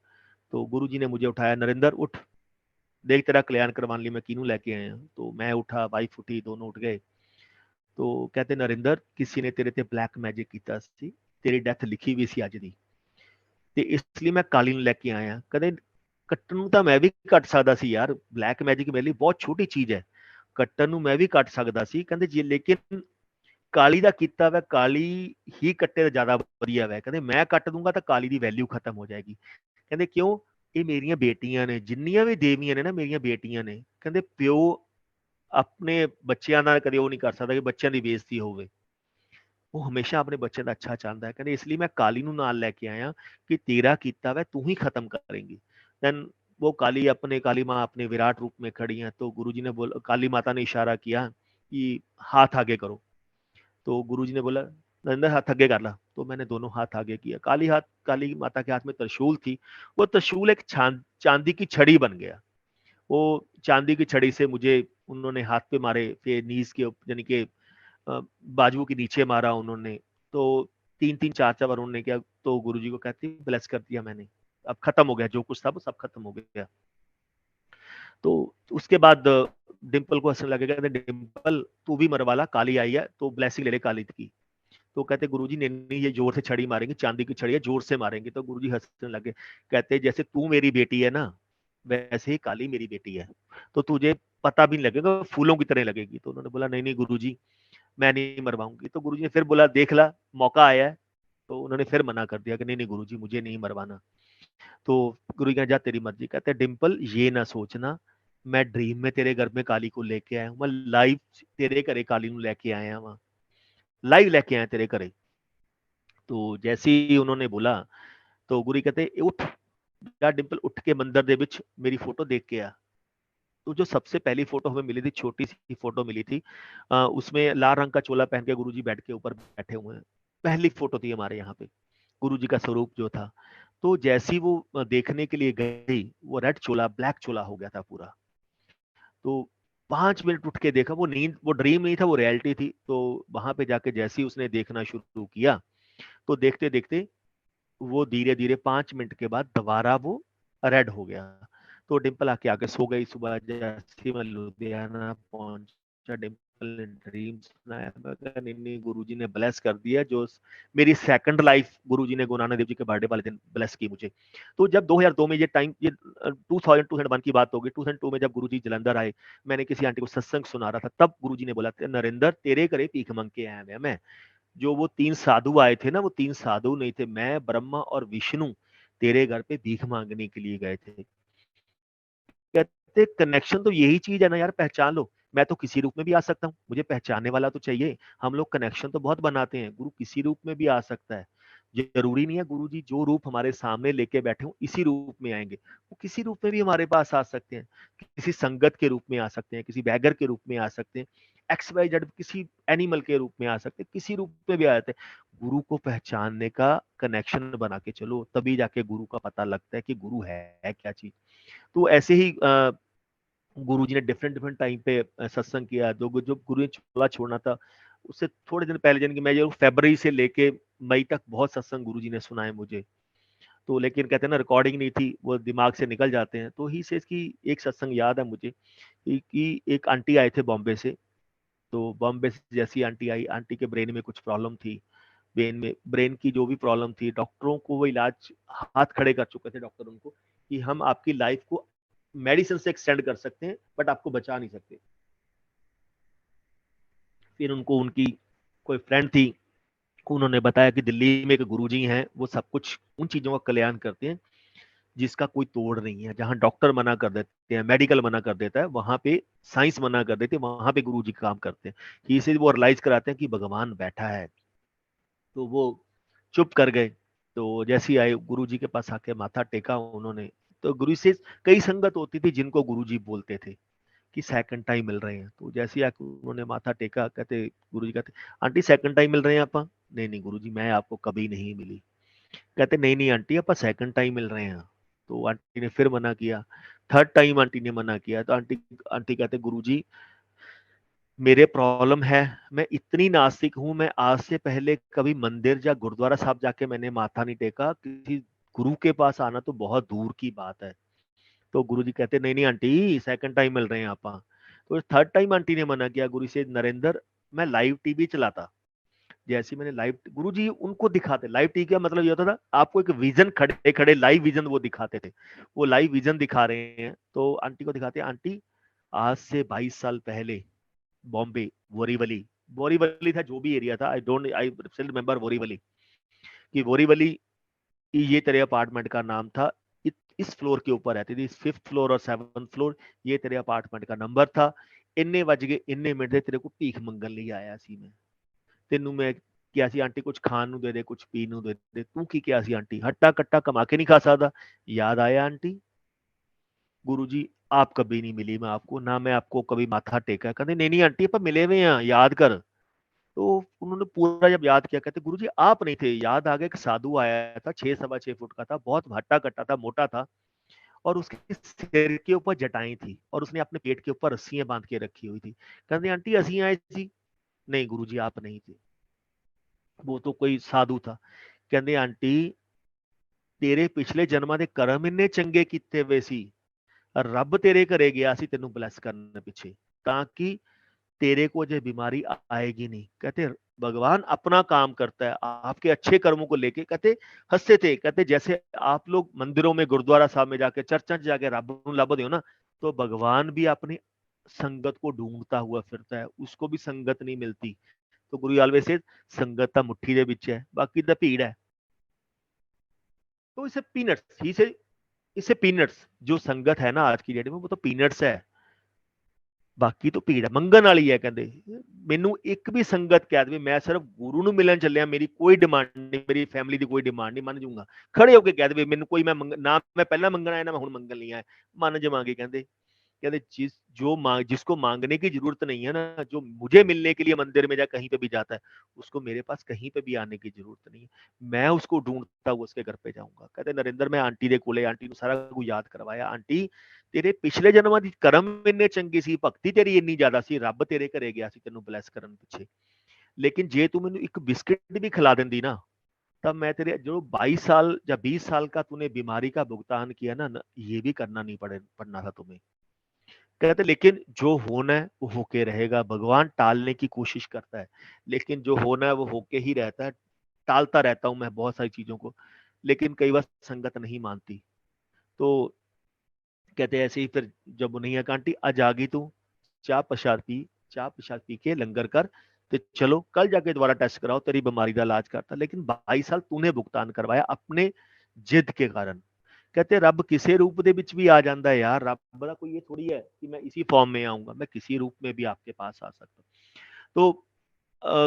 तो गुरुजी ने मुझे उठाया, नरेंद्र उठ, देख तेरा कल्याण करवाने लिए मैं किनू लेके आए हैं। तो मैं उठा, वाइफ उठी, दोनों उठ गए। तो कहते नरेंद्र, किसी ने तेरे ते ब्लैक मैजिक किया सी, तेरी डेथ लिखी हुई सी अज दी, ਤੇ ਇਸ ਲਈ ਮੈਂ ਕਾਲੀ ਨੂੰ ਲੈ ਕੇ ਆਇਆ। ਕਦੇ ਕੱਟਣ ਨੂੰ ਤਾਂ ਮੈਂ ਵੀ ਕੱਟ ਸਕਦਾ ਸੀ ਯਾਰ, ਬਲੈਕ ਮੈਜਿਕ ਮੇਰੇ ਲਈ ਬਹੁਤ ਛੋਟੀ ਚੀਜ਼ ਹੈ, ਕੱਟਣ ਨੂੰ ਮੈਂ ਵੀ ਕੱਟ ਸਕਦਾ ਸੀ। ਕਹਿੰਦੇ ਜੀ ਲੇਕਿਨ ਕਾਲੀ ਦਾ ਕੀਤਾ ਵਾ, ਕਾਲੀ ਹੀ ਕੱਟੇ ਤਾਂ ਜ਼ਿਆਦਾ ਵਧੀਆ ਵਾ। ਕਹਿੰਦੇ ਮੈਂ ਕੱਟ ਦੂੰਗਾ ਤਾਂ ਕਾਲੀ ਦੀ ਵੈਲਿਊ ਖਤਮ ਹੋ ਜਾਏਗੀ। ਕਹਿੰਦੇ ਕਿਉਂ, ਇਹ ਮੇਰੀਆਂ ਬੇਟੀਆਂ ਨੇ, ਜਿੰਨੀਆਂ ਵੀ ਦੇਵੀਆਂ ਨੇ ਨਾ ਮੇਰੀਆਂ ਬੇਟੀਆਂ ਨੇ। ਕਹਿੰਦੇ ਪਿਓ ਆਪਣੇ ਬੱਚਿਆਂ ਨਾਲ ਕਦੇ ਉਹ ਨਹੀਂ ਕਰ ਸਕਦਾ ਕਿ ਬੱਚਿਆਂ ਦੀ ਬੇਇੱਜ਼ਤੀ ਹੋਵੇ, ਉਹ ਹਮੇਸ਼ਾ ਆਪਣੇ ਬੱਚੇ ਦਾ ਅੱਛਾ ਚਾਹੁੰਦਾ ਹੈ। ਕਹਿੰਦੇ ਇਸ ਲਈ ਮੈਂ ਕਾਲੀ ਨੂੰ ਨਾਲ ਲੈ ਕੇ ਆਇਆ ਕਿ ਤੇਰਾ ਕੀਤਾ ਵੈ तू ही खत्म करेंगी। देन वो काली अपने, काली माँ अपने विराट रूप में खड़ी हैं। तो गुरुजी ने बोला, काली माता ने इशारा किया कि हाथ आगे करो। तो गुरुजी ने बोला नरेंद्र हाथ आगे कर ला। तो मैंने दोनों हाथ आगे किया। काली माता के हाथ में त्रिशूल थी। वो त्रिशूल एक चांदी की छड़ी बन गया। वो चांदी की छड़ी से मुझे उन्होंने हाथ पे मारे, फिर नीज के यानी कि बाजुओं के नीचे मारा उन्होंने। तो 3-3 4-4 बार उन्होंने किया। तो गुरुजी को कहती ब्लेस कर दिया मैंने, अब खत्म हो गया, जो कुछ था वो सब खत्म हो गया। तो उसके बाद डिम्पल को हंसने लगेगा, डिम्पल तू भी मरवा ला, काली आई है तो ब्लेसिंग ले ले काली की। तो कहते गुरुजी ने नहीं, ये जोर से छड़ी मारेंगे, चांदी की छड़ी है, जोर से मारेंगे। तो गुरुजी हंसने लगे, कहते जैसे तू मेरी बेटी है ना, वैसे ही काली मेरी बेटी है, तो तुझे पता भी नहीं लगेगा, फूलों की तरह लगेगी। तो उन्होंने बोला नहीं नहीं गुरुजी, मैं नहीं मरवाऊंगी। तो गुरुजी ने फिर बोला देख ला मौका आया है। तो उन्होंने फिर मना कर दिया कि नहीं नहीं गुरुजी, मुझे नहीं मरवाना। तो गुरु जी जा तेरी मर्जी। कहते डिम्पल ये ना सोचना मैं ड्रीम में तेरे घर में काली को लेके आया हूं, मैं लाइव तेरे घरे काली ਨੂੰ लेके आया वहां, लाइव लेके आया तेरे घरे। तो जैसे ही उन्होंने बोला तो गुरु कहते उठ जा डिम्पल, उठ के मंदिर ਦੇ ਵਿੱਚ मेरी फोटो देख के आ। तो जो सबसे पहली फोटो हमें मिली थी, छोटी सी फोटो मिली थी, उसमें लाल रंग का चोला पहन के गुरुजी बेड के ऊपर बैठे हुए हैं। पहली फोटो थी हमारे यहाँ पे गुरुजी का स्वरूप जो था। तो जैसी वो देखने के लिए गई, वो रेड चोला ब्लैक चोला हो गया था पूरा। तो 5 मिनट उठ के देखा, वो नींद, वो ड्रीम नहीं था, वो रियलिटी थी। तो वहां पे जाके जैसे ही उसने देखना शुरू किया, तो देखते देखते वो धीरे धीरे 5 मिनट के बाद दोबारा वो रेड हो गया। तो डिम्पल आके आके सो गई। सुबह जैसे मैं लुधियाना पहुंचा, डिम्पल ने ड्रीम सुनाया। मैं कहा नहीं नहीं गुरुजी ने ब्लेस कर दिया, जो मेरी सेकंड लाइफ गुरुजी ने गुरु नानक देव जी के बर्थडे वाले दिन ब्लेस की मुझे। तो जब 2002 में ये टाइम, ये 2001 की बात होगी, 2002 में जब गुरुजी जलंधर आए, मैंने किसी आंटी को सत्संग सुना रहा था, तब गुरुजी ने बोला नरेंद्र तेरे घरे भीख मांग के आया मैं। जो वो 3 साधु आए थे ना, वो 3 साधु नहीं थे, मैं ब्रह्मा और विष्णु तेरे घर पे भीख मांगने के लिए गए थे। कहते कनेक्शन तो यही चीज है ना यार, पहचान लो। मैं तो किसी रूप में भी आ सकता हूँ, मुझे पहचानने वाला तो चाहिए। हम लोग कनेक्शन तो बहुत बनाते हैं, गुरु किसी रूप में भी आ सकता है। जरूरी नहीं है गुरु जी जो रूप हमारे सामने लेके बैठे हो इसी रूप में आएंगे, वो किसी रूप में भी हमारे पास आ सकते हैं। किसी संगत के रूप में आ सकते हैं, किसी बैगर के रूप में आ सकते हैं, XYZ किसी एनिमल के रूप में आ सकते हैं, किसी रूप में भी आ जाते हैं। गुरु को पहचानने का कनेक्शन बना के चलो, तभी जाके गुरु का पता लगता है कि गुरु है क्या चीज। तो ऐसे ही गुरुजी ने डिफरेंट डिफरेंट टाइम पे सत्संग किया। जो जो गुरु ने चोला छोड़ना था उससे थोड़े दिन पहले, यानी कि मैं जो फरवरी से लेके मई तक बहुत सत्संग गुरुजी ने सुनाए मुझे। तो लेकिन कहते हैं ना, रिकॉर्डिंग नहीं थी, वो दिमाग से निकल जाते हैं। तो ही से इसकी एक सत्संग याद है मुझे कि एक आंटी आए थे बॉम्बे से। तो बॉम्बे से जैसी आंटी आई, आंटी के ब्रेन में कुछ प्रॉब्लम थी। ब्रेन की जो भी प्रॉब्लम थी, डॉक्टरों को वो इलाज हाथ खड़े कर चुके थे डॉक्टर उनको, कि हम आपकी लाइफ को मेडिसिन से एक्सटेंड कर सकते हैं बट आपको बचा नहीं सकते। फिर उनको उनकी कोई फ्रेंड थी, उन्होंने बताया कि दिल्ली में एक गुरुजी हैं, वो सब कुछ उन चीजों का कल्याण करते हैं जिसका कोई तोड़ नहीं है। जहां डॉक्टर मना कर देते हैं, मेडिकल मना कर देता है, वहां पे साइंस मना कर देती है, वहां पे गुरुजी काम करते हैं। कि इसे वो रियलाइज कराते हैं कि भगवान बैठा है। तो वो चुप कर गए। तो जैसे ही आए गुरुजी के पास आके माथा टेका उन्होंने। तो गुरु से कई संगत होती थी जिनको गुरुजी बोलते थे कि सेकंड टाइम मिल रहे हैं। तो जैसे ही आके उन्होंने माथा टेका, कहते गुरुजी कहते, आंटी सेकंड टाइम मिल रहे हैं आपा? नहीं नहीं गुरुजी, मैं आपको कभी नहीं मिली। कहते नहीं नहीं आंटी, आपा सेकंड टाइम मिल रहे हैं। तो आंटी ने फिर मना किया। थर्ड टाइम आंटी ने मना किया। तो आंटी आंटी कहते गुरुजी, मेरे प्रॉब्लम है, मैं इतनी नास्तिक हूं, मैं आज से पहले कभी मंदिर या गुरुद्वारा साहब जाके मैंने माथा नहीं टेका, किसी गुरु के पास आना तो बहुत दूर की बात है। तो गुरुजी कहते नहीं नहीं आंटी, सेकंड टाइम मिल रहे हैं आपा। तो थर्ड टाइम आंटी ने मना किया। गुरु से, नरेंद्र, मैं लाइव टीवी चलाता, जैसे मैंने लाइव, गुरुजी उनको दिखाते लाइव टीवी का मतलब ये होता था आपको एक विजन, खड़े खड़े लाइव विजन वो दिखाते थे। वो लाइव विजन दिखा रहे हैं तो आंटी को दिखाते, आंटी आज से 22 साल पहले बॉम्बे, बोरीवली, बोरीवली था जो भी एरिया था, आई स्टिल रिमेंबर बोरीवली, कि बोरीवली ये तेरे अपार्टमेंट का नाम था। इस फ्लोर के ऊपर रहती थी, 5th फ्लोर और 7th फ्लोर, ये तेरे अपार्टमेंट का नंबर था। इन्ने बज गए इन्ने मिनट से तेरे को भीख मंगन ਲਈ ਆਇਆ ਸੀ ਮੈਂ, ਤੈਨੂੰ ਮੈਂ ਕਿਹਾ ਸੀ ਆਂਟੀ ਕੁਝ ਖਾਣ ਨੂੰ ਦੇ ਦੇ, ਕੁਝ ਪੀਣ ਨੂੰ ਦੇ ਦੇ, ਤੂੰ ਕੀ ਕਿਹਾ ਸੀ ਆਂਟੀ, ਹੱਟਾ ਕੱਟਾ ਕਮਾ ਕੇ ਨਹੀਂ ਖਾ ਸਕਦਾ? याद आया आंटी? गुरुजी, आप कभी नहीं मिली मैं आपको, ना मैं आपको कभी माथा टेका। कहते नहीं नहीं आंटी, आप मिले हुए हैं, याद कर। तो उन्होंने पूरा जब याद किया, कहते गुरुजी आप नहीं थे, याद आ गया, एक साधु आया था, 6 सवा 6 फुट का था, बहुत हट्टा कट्टा था, मोटा था, और उसके सिर के ऊपर जटाएं थी, और उसने अपने पेट के ऊपर रस्सियां बांध के रखी हुई थी। कहते आंटी ਅਸੀਂ आए थी? नहीं गुरुजी आप नहीं थे, वो तो कोई साधु था। कहते आंटी तेरे पिछले जन्मां ਦੇ ਕਰਮ ਇੰਨੇ ਚੰਗੇ ਕੀਤੇ ਹੋਏ ਸੀ, ਰੱਬ ਤੇਰੇ ਘਰੇ ਗਿਆ ਸੀ ਤੈਨੂੰ ਬਲੈਸ ਕਰਨ ਪਿੱਛੇ, ਤਾਂ ਕਿ तेरे को जो बीमारी आएगी नहीं। कहते भगवान अपना काम करता है, आपके अच्छे कर्मों को लेके कहते हंसते थे। कहते जैसे आप लोग मंदिरों में, गुरुद्वारा साहब में जाके, चर्चा जाके रब ਨੂੰ ਲੱਭਦੇ हो ना, तो भगवान भी अपनी संगत को ढूंढता हुआ फिरता है, उसको भी संगत नहीं मिलती। तो गुरु ऑलवेज से संगत ਤਾਂ ਮੁੱਠੀ ਦੇ ਵਿੱਚ है, बाकी ਤਾਂ भीड़ है। तो इसे पीनट्स ही से, इसे पीनट्स, जो संगत है ना आज की डेट में, वो तो पीनट्स है, ਬਾਕੀ तो ਭੀੜ ਹੈ, ਮੰਗਣ ਵਾਲੀ ਹੈ। ਕਹਿੰਦੇ ਮੈਨੂੰ ਇੱਕ ਵੀ ਸੰਗਤ ਕਹਿ ਦੇਵੇ ਮੈਂ ਸਿਰਫ ਗੁਰੂ ਨੂੰ ਮਿਲਣ ਚੱਲਿਆ, ਮੇਰੀ ਕੋਈ ਡਿਮਾਂਡ ਨਹੀਂ, ਮੇਰੀ ਫੈਮਿਲੀ ਦੀ ਕੋਈ ਡਿਮਾਂਡ ਨਹੀਂ, ਮੰਨ ਜੂੰਗਾ। ਖੜੇ ਹੋ ਕੇ ਕਹਿ ਦੇਵੇ ਮੈਨੂੰ ਕੋਈ, ਮੈਂ ਨਾ ਮੈਂ ਪਹਿਲਾਂ ਮੰਗਣ ਆਇਆ, ਨਾ ਮੈਂ ਹੁਣ ਮੰਗਣ ਲਈ ਆਇਆ, ਮੰਨ ਜਾਵਾਂਗੇ। ਕਹਿੰਦੇ कहते जिसको मांगने की जरूरत नहीं है ना, जो मुझे मिलने के लिए मंदिर में या कहीं पे भी जाता है, उसको मेरे पास कहीं पे भी आने की जरूरत नहीं है, मैं उसको ढूंढता हुआ उसके घर पे जाऊंगा। कहते नरेंद्र, मैं आंटी दे कोले, आंटी ਨੂੰ ਸਾਰਾ ਕੁਝ याद करवाया, आंटी ਤੇਰੇ ਪਿਛਲੇ ਜਨਮਾਂ ਦੀ ਕਰਮ ਇੰਨੇ ਚੰਗੇ ਸੀ, ਭਗਤੀ ਤੇਰੀ ਇੰਨੀ ਜ਼ਿਆਦਾ ਸੀ, ਰੱਬ ਤੇਰੇ ਘਰੇ ਗਿਆ ਸੀ ਤੈਨੂੰ ਬਲੈਸ ਕਰਨ ਪਿੱਛੇ। लेकिन जे तू मैनू एक बिस्किट भी खिला देंदी ना, तब मैं तेरे जो 22 साल या 20 साल का तूने बीमारी का भुगतान किया ना, ये भी करना नहीं पड़ना था तुम्हें। कहते लेकिन जो होना है वो होके रहेगा, भगवान टालने की कोशिश करता है, लेकिन जो होना है वो होके ही रहता है। टालता रहता हूं मैं बहुत सारी चीजों को, लेकिन कई बार संगत नहीं मानती। तो कहते ऐसे ही फिर जब वो नहीं है, आंटी आज आ गई तू, चाह प्रसाद पी, चाह प्रसाद पी के लंगर कर, तो चलो कल जाके दोबारा टेस्ट कराओ, तेरी बीमारी का इलाज करता। लेकिन 22 साल तूने भुगतान करवाया अपने जिद के कारण। कहते रब किसी रूप ਦੇ ਵਿੱਚ भी आ जाता है यार, रब का कोई ये थोड़ी है कि मैं इसी फॉर्म में आऊंगा, मैं किसी रूप में भी आपके पास आ सकता हूँ। तो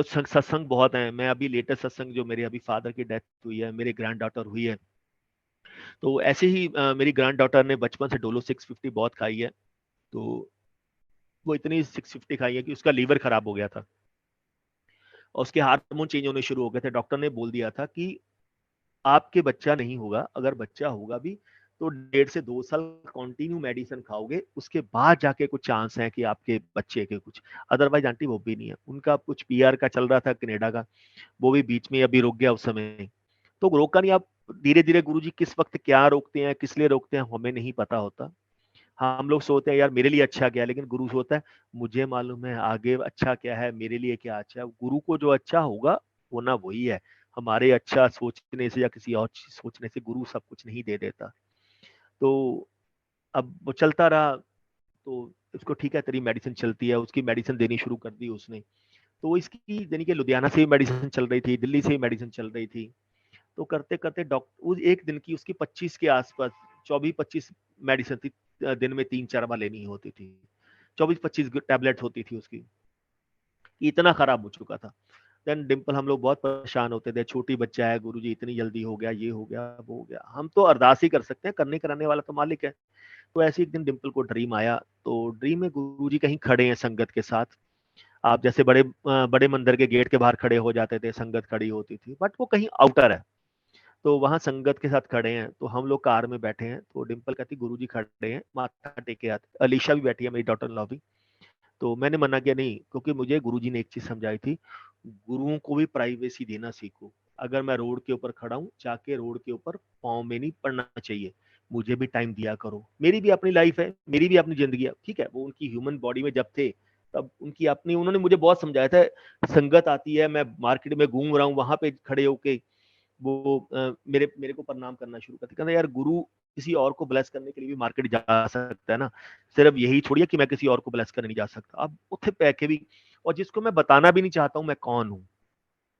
सत्संग बहुत है। मैं अभी लेटेस्ट सत्संग, जो मेरे अभी फादर की डेथ हुई है, मेरे ग्रैंड डॉटर हुई है, तो ऐसे ही मेरी ग्रैंड डॉटर ने बचपन से डोलो 650 बहुत खाई है। तो वो इतनी 650 खाई है कि उसका लीवर खराब हो गया था, और उसके हार्मोन चेंज होने शुरू हो गए थे। डॉक्टर ने बोल दिया था कि आपके बच्चा नहीं होगा, अगर बच्चा होगा भी तो 1.5 से 2 साल कंटिन्यू मेडिसिन खाओगे, उसके बाद जाके कुछ चांस है कि आपके बच्चे के कुछ, अदरवाइज आंटी वो भी नहीं है। उनका कुछ पीआर का चल रहा था कनाडा का, वो भी बीच में अभी रुक गया उस समय, तो रोका नहीं। आप धीरे धीरे गुरुजी किस वक्त क्या रोकते हैं, किस लिए रोकते हैं, हमें नहीं पता होता। हम लोग सोचते हैं यार मेरे लिए अच्छा क्या है, लेकिन गुरु सोचता है मुझे मालूम है आगे अच्छा क्या है, मेरे लिए क्या अच्छा है। गुरु को जो अच्छा होगा वो ना वही है। हमारे अच्छा सोचने से या किसी और चीज सोचने से गुरु सब कुछ नहीं दे देता। तो अब वो चलता रहा, तो उसको ठीक है तेरी मेडिसिन चलती है, उसकी मेडिसिन देनी शुरू कर दी उसने। तो इसकी यानी कि लुधियाना से भी मेडिसिन चल रही थी, दिल्ली से भी मेडिसिन चल रही थी। तो करते करते डॉक्टर एक दिन की उसकी 25 के आसपास, 24-25 मेडिसिन थी, दिन में 3-4 बार लेनी होती थी, 24-25 टैबलेट होती थी उसकी। इतना खराब हो चुका था। देन डिम्पल हम लोग बहुत परेशान होते थे, छोटी बच्चा है गुरुजी इतनी जल्दी हो गया, ये हो गया वो हो गया। हम तो अरदास ही कर सकते हैं, करने कराने वाला तो मालिक है। तो ऐसे एक दिन डिम्पल को ड्रीम आया, तो ड्रीम में गुरुजी कहीं खड़े हैं संगत के साथ। आप जैसे बड़े मंदिर के गेट के बाहर खड़े हो जाते थे, संगत खड़ी होती थी, बट वो कहीं आउटर है। तो वहां संगत के साथ खड़े हैं, तो हम लोग कार में बैठे हैं, तो डिम्पल कहती गुरुजी खड़े हैं माथा टेके आते। अलीशा भी बैठी है मेरी डॉटर इन लॉ भी। तो मैंने मना किया नहीं, क्योंकि मुझे गुरुजी ने एक चीज समझाई थी, गुरुओं को भी प्राइवेसी देना सीखो। अगर मैं रोड के ऊपर खड़ा हूँ, जाके रोड के ऊपर पाँव में नहीं पड़ना चाहिए, मुझे भी टाइम दिया करो। मेरी भी अपनी लाइफ है, मेरी भी अपनी जिंदगी है, ठीक है। वो उनकी ह्यूमन बॉडी में जब थे तब उनकी अपनी, उन्होंने मुझे बहुत समझाया था। संगत आती है, मैं मार्केट में घूम रहा हूँ, वहां पे खड़े होके वो मेरे मेरे को प्रणाम करना शुरू करते। कहते यार गुरु किसी और को ब्लेस करने के लिए भी मार्केट जा सकता है ना, सिर्फ यही छोड़िए कि मैं किसी और को ब्लेस करने नहीं जा सकता। अब उत्थे पैके भी, और जिसको मैं बताना भी नहीं चाहता हूँ मैं कौन हूँ,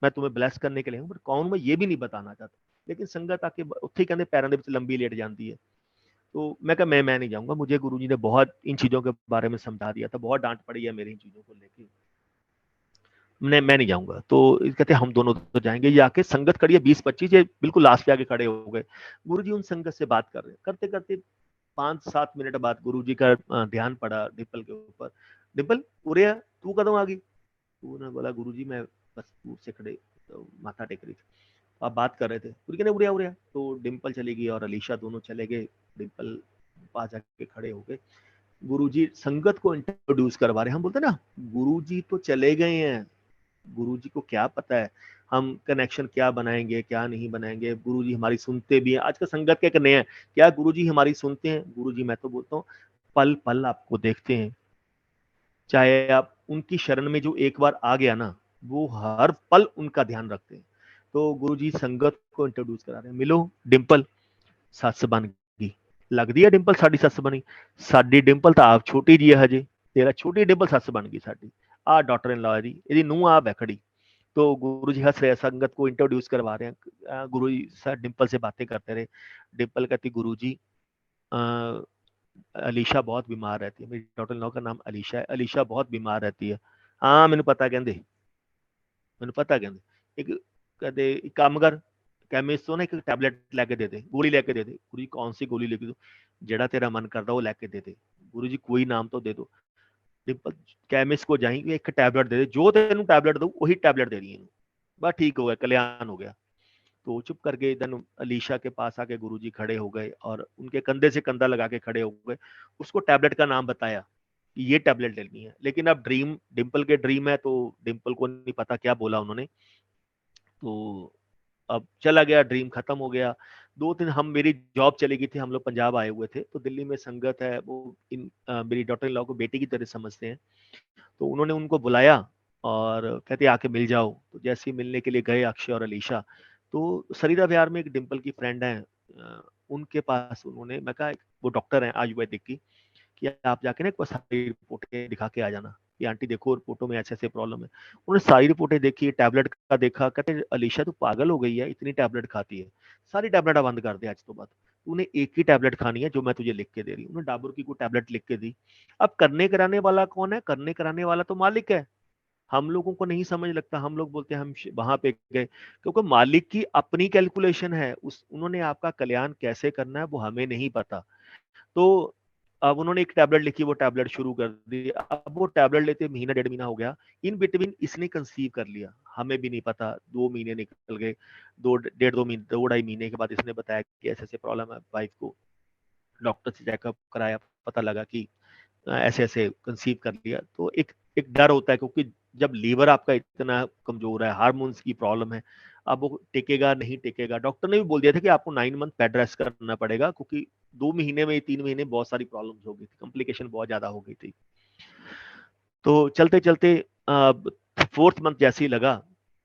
मैं तुम्हें ब्लेस करने के लिए हूँ, बट कौन हूँ मैं ये भी नहीं बताना चाहता। लेकिन संगत आके उत्थे कहते पैरों के बीच लंबी लेट जाती है। तो मैं कहा मैं नहीं जाऊंगा, मुझे गुरुजी ने बहुत इन चीजों के बारे में समझा दिया था, बहुत डांट पड़ी है मेरी इन चीजों को लेके, मैं नहीं जाऊंगा। तो कहते हम दोनों तो जाएंगे। ये आके संगत खड़ी है 20-25, ये बिल्कुल लास्ट पे आके खड़े हो गए। गुरुजी उन संगत से बात कर रहे हैं, करते करते 5-7 मिनट बाद गुरुजी का ध्यान पड़ा डिम्पल के ऊपर। डिम्पल उरे आ, तू कदम आ गई? तो उन्होंने बोला गुरुजी मैं बस दूर से खड़े, तो माथा टेक रही थी, आप बात कर रहे थे। गुरु कहने उड़िया उड़िया, तो डिम्पल चली गई और अलीशा दोनों चले गए। डिम्पल पास जाके खड़े हो गए, गुरुजी संगत को इंट्रोड्यूस करवा रहे हैं। हम बोलते ना गुरुजी तो चले गए हैं, गुरुजी को क्या पता है हम कनेक्शन क्या बनाएंगे क्या नहीं बनाएंगे। गुरुजी हमारी सुनते भी हैं, आज का संगत क्या करने हैं, क्या गुरुजी हमारी सुनते हैं? गुरुजी मैं तो बोलता हूँ पल पल आपको देखते हैं। चाहे आप उनकी शरण में जो एक बार आ गया ना, वो हर पल उनका ध्यान रखते हैं। तो गुरुजी संगत को इंट्रोड्यूस करा रहे हैं, मिलो डिम्पल सੱਸ बन गई, लगदी है डिम्पल साडी सੱਸ बनी। साडी डिम्पल तो आप छोटी जी है हजे, तेरा छोटी डिम्पल सੱਸ बन गई साडी। आ डॉटर इन लॉ है जी, ਇਹਦੀ ਨੂੰਹ ਆ ਬੈਖੜੀ। तो गुरु जी हंस रहे, संगत को इंट्रोड्यूस करवा रहे हैं। गुरु जी सर डिम्पल से बातें करते रहे। डिम्पल कहती गुरु जी अलीशा बहुत बीमार रहती है, मेरी डॉटर इन लॉ का नाम अलीशा है, अलीशा बहुत बीमार रहती है। हाँ मैंने पता कहते, मैंने पता कहते एक कहते एक काम कर केमिस्ट ਤੋਂ ना एक टैबलेट लैके दे दे, गोली लैके दे दे। गुरु जी कौन सी गोली लेके दो? जेड़ा तेरा मन करता वो लैके दे दे। गुरु जी कोई नाम तो दे दो। डिम्पल केमिस्ट को जाएंगे, एक टैबलेट दे दे, जो तेन टैबलेट दो वही टैबलेट दे दी। बस ठीक हो गया, कल्याण हो गया। तो चुप करके देन अलीशा के पास आके गुरुजी खड़े हो गए और उनके कंधे से कंधा लगा के खड़े हो गए। उसको टैबलेट का नाम बताया कि ये टैबलेट लेनी है। लेकिन अब ड्रीम डिम्पल के ड्रीम है, तो डिम्पल को नहीं पता क्या बोला उन्होंने। तो अब चला गया, ड्रीम खत्म हो गया। 2 दिन हम, मेरी जॉब चली गई थी, हम लोग पंजाब आए हुए थे। तो दिल्ली में संगत है, वो मेरी डॉटर इन लॉ को बेटी की तरह समझते हैं। तो उन्होंने उनको बुलाया और कहते आके मिल जाओ। तो जैसे ही मिलने के लिए गए अक्षय और अलीशा, तो सरीदा विहार में एक डिम्पल की फ्रेंड है, उनके पास उन्होंने, मैं कहा वो डॉक्टर है आयुर्वेदिक की, कि आप जाके ना एक बार सारी रिपोर्टें दिखा के आ जाना कि आंटी देखो रिपोर्टों में ऐसे ऐसे प्रॉब्लम है। उन्होंने सारी रिपोर्टें देखी, टैबलेट का देखा, कहते अलीशा तू पागल हो गई है, इतनी टैबलेट खाती है, सारी टैबलेट बंद कर दे आज तो बाद, तूने एक ही टैबलेट खानी है जो मैं तुझे लिख के दे रही हूँ। उन्होंने डाबर की कोई टैबलेट लिख के दी। अब करने कराने वाला कौन है? करने कराने वाला तो मालिक है। हम लोगों को नहीं समझ लगता, हम लोग बोलते हैं हम वहां पे गए, क्योंकि मालिक की अपनी कैलकुलेशन है, उस उन्होंने आपका कल्याण कैसे करना है वो हमें नहीं पता। तो अब उन्होंने एक टैबलेट लिखी, वो टैबलेट शुरू कर दी। अब वो टैबलेट लेते महीना 1.5 महीना हो गया, इन बिटवीन इसने कंसीव कर लिया, हमें भी नहीं पता। 2 महीने निकल गए, 2 2.5 महीने के बाद इसने बताया कि ऐसे ऐसे प्रॉब्लम है वाइफ को। डॉक्टर से चेकअप कराया, पता लगा कि ऐसे ऐसे कंसीव कर लिया। तो एक एक डर होता है, क्योंकि जब लीवर आपका इतना कमजोर है, हार्मोन्स की प्रॉब्लम है, अब वो टिकेगा नहीं टिकेगा। डॉक्टर ने भी बोल दिया था कि आपको 9 मंथ बेड रेस्ट करना पड़ेगा, क्योंकि 2 महीने में 3 महीने बहुत सारी प्रॉब्लम्स हो गई थी, कॉम्प्लिकेशन बहुत ज्यादा हो गई थी। तो चलते चलते 4th मंथ जैसे ही लगा,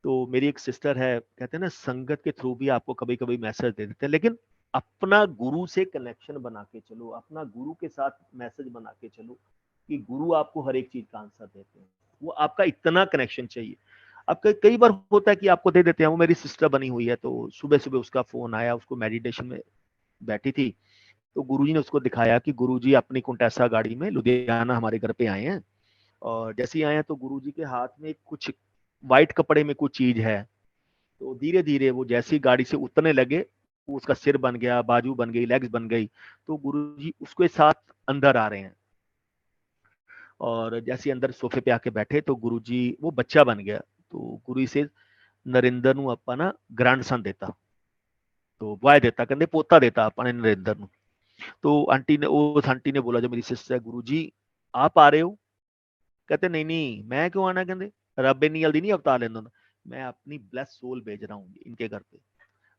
तो मेरी एक सिस्टर है, कहते हैं ना संगत के थ्रू भी आपको कभी कभी मैसेज दे देते हैं, लेकिन अपना गुरु से कनेक्शन बना के चलो, अपना गुरु के साथ मैसेज बना के चलो, कि गुरु आपको हर एक चीज का आंसर देते हैं। वो आपका इतना कनेक्शन चाहिए। अब कई बार होता है कि आपको दे देते हैं। वो मेरी सिस्टर बनी हुई है, तो सुबह सुबह उसका फोन आया, उसको मेडिटेशन में बैठी थी, तो गुरुजी ने उसको दिखाया कि गुरुजी अपनी कुंटेसा गाड़ी में लुधियाना हमारे घर पे आए हैं, और जैसे ही आए हैं तो गुरुजी के हाथ में कुछ वाइट कपड़े में कुछ चीज है। तो धीरे धीरे वो जैसी गाड़ी से उतरने लगे, वो उसका सिर बन गया, बाजू बन गई, लेग्स बन गई। तो गुरुजी उसके साथ अंदर आ रहे हैं, और जैसे अंदर सोफे पे आके बैठे तो गुरुजी वो बच्चा बन गया। तो गुरु से नरेंद्र नु अपना ना ग्रैंडसन देता, तो वाय देता, कहते पोता देता अपने नरेंद्र नु। तो आंटी ने, उस आंटी ने बोला जो मेरी सिस्टर है, गुरुजी आप आ रहे हो? कहते नहीं नहीं, मैं क्यों आना, कहते रब इन्नी जल्दी नहीं अवतार लेना, मैं अपनी ब्लेस सोल भेज रहा हूँ इनके घर पे।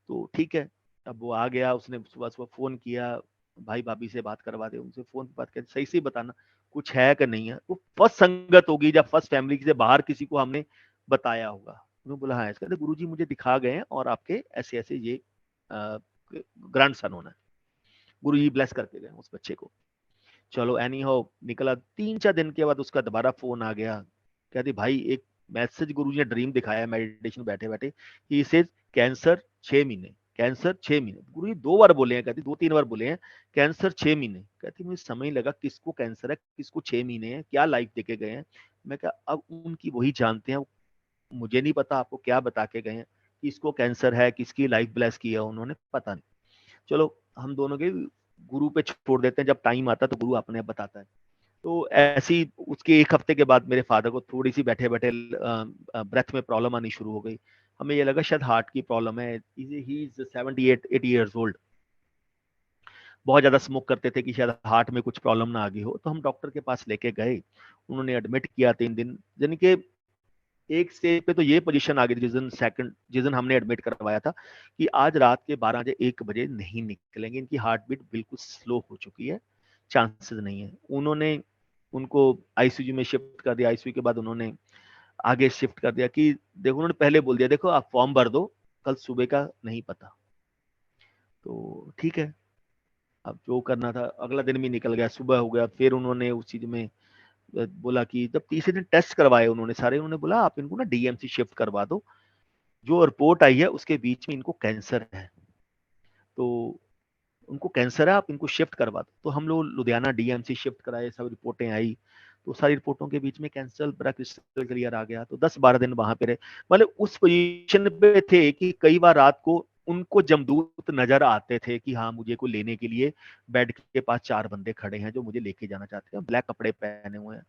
तो ठीक है। अब वो आ गया, उसने सुबह सुबह फोन किया, भाई भाभी से बात करवा दे, उनसे फोन पे बात कर, सही से बताना कुछ है कि नहीं है। वो फर्स्ट संगत होगी जब फर्स्ट फैमिली से बाहर किसी को हमने बताया होगा। उन्होंने बोला हाँ, कहते गुरु जी मुझे दिखा गए हैं, और आपके ऐसे ऐसे ये ग्रैंड सन होना है। गुरु जी ब्लेस करके गए उस बच्चे को। चलो एनी हो, निकला 3-4 दिन के बाद उसका दोबारा फोन आ गया, कहती भाई एक मैसेज गुरुजी ने ड्रीम दिखाया मेडिटेशन बैठे बैठे, ही सेज कैंसर 6 महीने, कैंसर 6 महीने। गुरु जी 2 बार बोले हैं, कहती 2-3 बार बोले हैं कैंसर 6 महीने। कहती मुझे समझ नहीं लगा किसको कैंसर है, किसको 6 महीने है, क्या लाइफ देके गए हैं। मैं क्या, अब उनकी वही जानते हैं, मुझे नहीं पता आपको क्या बता के गए हैं, किसको कैंसर है, किसकी लाइफ ब्लेस की है उन्होंने, पता नहीं। चलो हम दोनों के गुरु पे छोड़ देते हैं, जब टाइम आता है तो गुरु अपने आप बताता है। तो ऐसी उसके एक हफ्ते के बाद मेरे फादर को थोड़ी सी बैठे बैठे ब्रेथ में प्रॉब्लम आनी शुरू हो गई। हमें ये लगा शायद हार्ट की प्रॉब्लम है। ही इज 78-80 ईयर्स ओल्ड, बहुत ज्यादा स्मोक करते थे कि शायद हार्ट में कुछ प्रॉब्लम ना आ गई हो। तो हम डॉक्टर के पास लेके गए, उन्होंने एडमिट किया 3 दिन। यानी कि एक स्टेज पे तो ये पोजीशन आ गई, जिस दिन हमने एडमिट करवाया था, कि आज रात के 12 बजे 1 बजे नहीं निकलेंगे, इनकी हार्ट बीट बिल्कुल स्लो हो चुकी है, चांसेस नहीं है। उन्होंने उनको आईसीयू में शिफ्ट कर दिया। आईसीयू के बाद उन्होंने आगे शिफ्ट कर दिया कि देखो, उन्होंने पहले बोल दिया देखो आप फॉर्म भर दो, कल सुबह का नहीं पता। तो ठीक है, अब जो करना था, अगला दिन भी निकल गया, सुबह हो गया। फिर उन्होंने उस चीज में बोला कि जब तीसरे दिन टेस्ट करवाए उन्होंने सारे, उन्होंने बोला आप इनको ना डीएमसी शिफ्ट करवा दो, जो रिपोर्ट आई है उसके बीच में इनको कैंसर है, तो उनको कैंसर है, आप इनको शिफ्ट करवा दो। तो हम लोग लुधियाना डीएमसी शिफ्ट कराए, सब रिपोर्टें आई, तो सारी रिपोर्टों के बीच में कैंसर बड़ा क्रिस्टल क्लियर आ गया। तो 10-12 दिन वहां पे रहे। मतलब उस पोजीशन पे थे कि कई बार रात को उनको जमदूत नजर आते थे कि हाँ मुझे को लेने के लिए बेड के पास 4 बंदे खड़े हैं जो मुझे लेके जाना चाहते हैं, ब्लैक कपड़े पहने हुए हैं,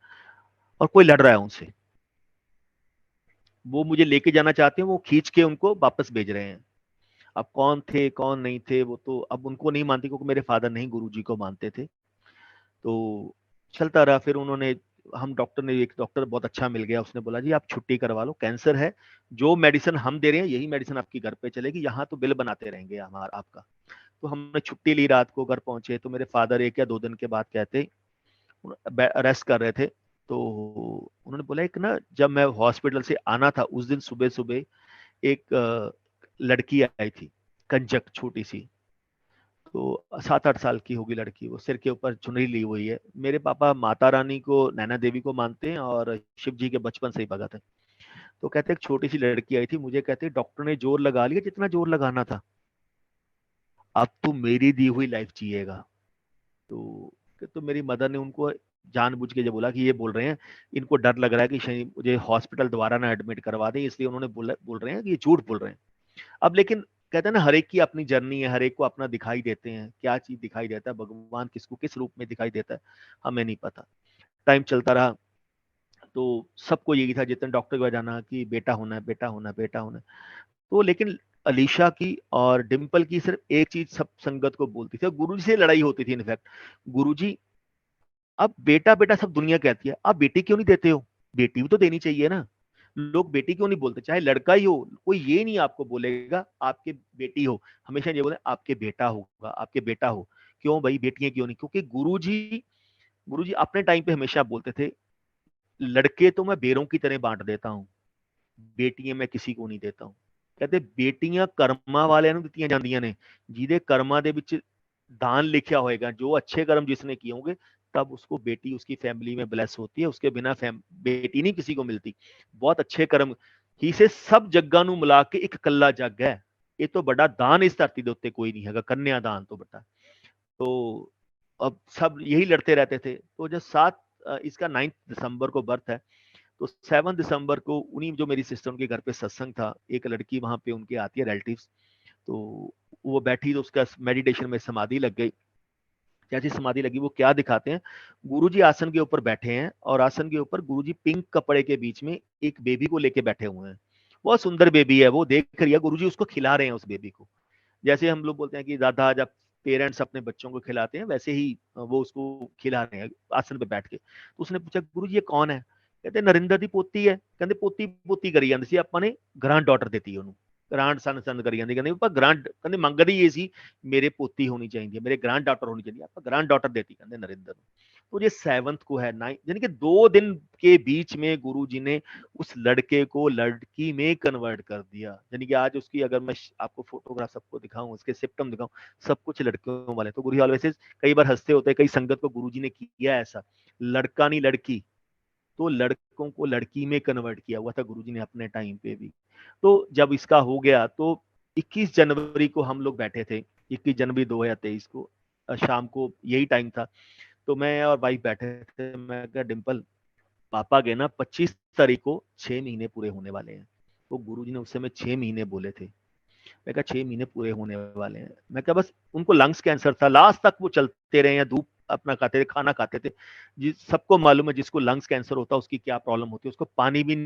और कोई लड़ रहा है उनसे, वो मुझे लेके जाना चाहते हैं, वो खींच के उनको वापस भेज रहे हैं। अब कौन थे कौन नहीं थे वो तो अब उनको नहीं मानते, क्योंकि मेरे फादर नहीं गुरुजी को मानते थे। तो चलता रहा। फिर उन्होंने, हम डॉक्टर ने, एक डॉक्टर बहुत अच्छा मिल गया, उसने बोला जी आप छुट्टी करवा लो, कैंसर है, जो मेडिसिन हम दे रहे हैं यही मेडिसिन आपकी घर पे चलेगी, यहाँ तो बिल बनाते रहेंगे हमारा आपका। तो हमने छुट्टी ली, रात को घर पहुंचे तो मेरे फादर 1 या 2 दिन के बाद कहते, रेस्ट कर रहे थे, तो उन्होंने बोला एक ना, जब मैं हॉस्पिटल से आना था उस दिन सुबह सुबह एक लड़की आई थी, कंजक छोटी सी, तो 7-8 साल की होगी लड़की, वो सिर के ऊपर चुनरी ली हुई है। मेरे पापा माता रानी को, नैना देवी को मानते हैं, और शिव जी के बचपन से ही भगत है। तो कहते एक छोटी सी लड़की आई थी, मुझे कहते डॉक्टर ने जोर लगा लिया जितना जोर लगाना था, अब तू मेरी दी हुई लाइफ जिएगा। तो मेरी मदर ने उनको जानबूझ के जब बोला कि ये बोल रहे हैं, इनको डर लग रहा है कि शायद मुझे हॉस्पिटल दोबारा ना एडमिट करवा दें, इसलिए उन्होंने बोल रहे हैं कि ये झूठ बोल रहे हैं। अब लेकिन कहते हैं ना, हर एक की अपनी जर्नी है, हर एक को अपना दिखाई देते हैं, क्या चीज दिखाई देता है, भगवान किसको किस रूप में दिखाई देता है, हमें नहीं पता। टाइम चलता रहा, तो सबको यही था जितने डॉक्टर के पास जाना कि बेटा होना है, बेटा होना है, बेटा होना है। तो लेकिन अलीशा की और डिम्पल की सिर्फ एक चीज सब संगत को बोलती थी, और गुरुजी से लड़ाई होती थी इनफैक्ट। गुरुजी, अब बेटा बेटा सब दुनिया कहती है, आप बेटी क्यों नहीं देते हो? बेटी भी तो देनी चाहिए ना। लोग बेटी क्यों नहीं बोलते? चाहे लड़का ही हो, कोई ये नहीं आपको बोलेगा आपके बेटी हो, हमेशा ये बोले आपके बेटा होगा, आपके बेटा हो। क्यों भाई बेटियां क्यों नहीं? क्योंकि गुरुजी अपने टाइम पे हमेशा बोलते थे, लड़के तो मैं बेरों की तरह बांट देता हूँ, बेटियां मैं किसी को नहीं देता हूँ। कहते बेटियां ਕਰਮਾਂ ਵਾਲਿਆਂ ਨੂੰ ਦਿੱਤੀਆਂ ਜਾਂਦੀਆਂ ਨੇ, ਜਿਹਦੇ ਕਰਮਾਂ ਦੇ ਵਿੱਚ दान लिखा होएगा, जो अच्छे कर्म जिसने किए होंगे, तब उसको बेटी उसकी फैमिली में ब्लेस होती है, उसके बिना बेटी नहीं किसी को मिलती। बहुत अच्छे कर्म ही से सब जग्गा ਨੂੰ ਮਿਲਾ ਕੇ ਇੱਕ ਕੱਲਾ ਜੱਗ है। ये तो बड़ा दान इस धरती ਦੇ ਉੱਤੇ कोई नहीं है, कन्यादान तो बड़ा। तो अब सब यही लड़ते रहते थे। तो जब इसका 9 दिसंबर को बर्थ है, तो 7 दिसंबर को उन्हीं जो मेरी सिस्टर उनके घर पे सत्संग था, एक लड़की वहां पे उनके आती है रिलेटिव्स, तो वो बैठी तो उसका मेडिटेशन में समाधि लग गई। जैसी समाधि लगी वो क्या दिखाते हैं, गुरुजी आसन के ऊपर बैठे हैं और आसन के ऊपर गुरुजी पिंक कपड़े के बीच में एक बेबी को लेके बैठे हुए हैं। बहुत सुंदर बेबी है, वो देख रही है, गुरुजी उसको खिला रहे हैं उस बेबी को। जैसे हम लोग बोलते हैं कि दादा जब पेरेंट्स अपने बच्चों को खिलाते हैं, वैसे ही वो उसको खिला रहे हैं आसन पे बैठ के। तो उसने पूछा गुरुजी ये कौन है? कहते नरिंदर दी पोती है। कहते पोती पोती करी ਜਾਂਦੀ ਸੀ, ਆਪਾਂ ਨੇ ग्रांड डॉटर देती ਉਹਨੂੰ, ग्रांड सन सन करी ਜਾਂਦੀ। ਕਹਿੰਦੇ ਆਪਾਂ ग्रांड, ਕਹਿੰਦੇ ਮੰਗਦੀ ਇਹ ਸੀ मेरे पोती होनी चाहिए, मेरे ग्रांड डॉटर होनी चाहिए, आप ग्रांड डॉटर देती कहते नरिंदर। तो ये 7 को है, 9 यानी कि 2 दिन के बीच में गुरु जी ने उस लड़के को लड़की में कन्वर्ट कर दिया। यानी कि आज उसकी अगर मैं आपको फोटोग्राफ सबको दिखाऊं, उसके सिम्टम दिखाऊं, सब कुछ लड़कियों वाले। तो गुरु ऑलवेज कई बार हंसते होते, कई संगत को गुरु जी ने किया ऐसा, लड़का नहीं लड़की, तो लड़कों को लड़की में कन्वर्ट किया हुआ था गुरुजी ने अपने टाइम पे भी। तो जब इसका हो गया तो 21 जनवरी को हम लोग बैठे थे, 21 जनवरी 2023 को शाम को यही टाइम था। तो मैं और वाइफ बैठे थे, मैं कहा डिम्पल पापा के ना 25 तारीख को 6 महीने पूरे होने वाले हैं। तो गुरुजी ने उस समय 6 महीने बोले थे। मैं कहा 6 महीने पूरे होने वाले हैं। मैं कहा बस उनको लंग्स कैंसर था, लास्ट तक वो चलते रहे हैं, धूप अपना खाते थे, खाना खाते थे। सबको मालूम है जिसको लंग्स कैंसर होता है उसकी क्या प्रॉब्लम होती है, उसको पानी भी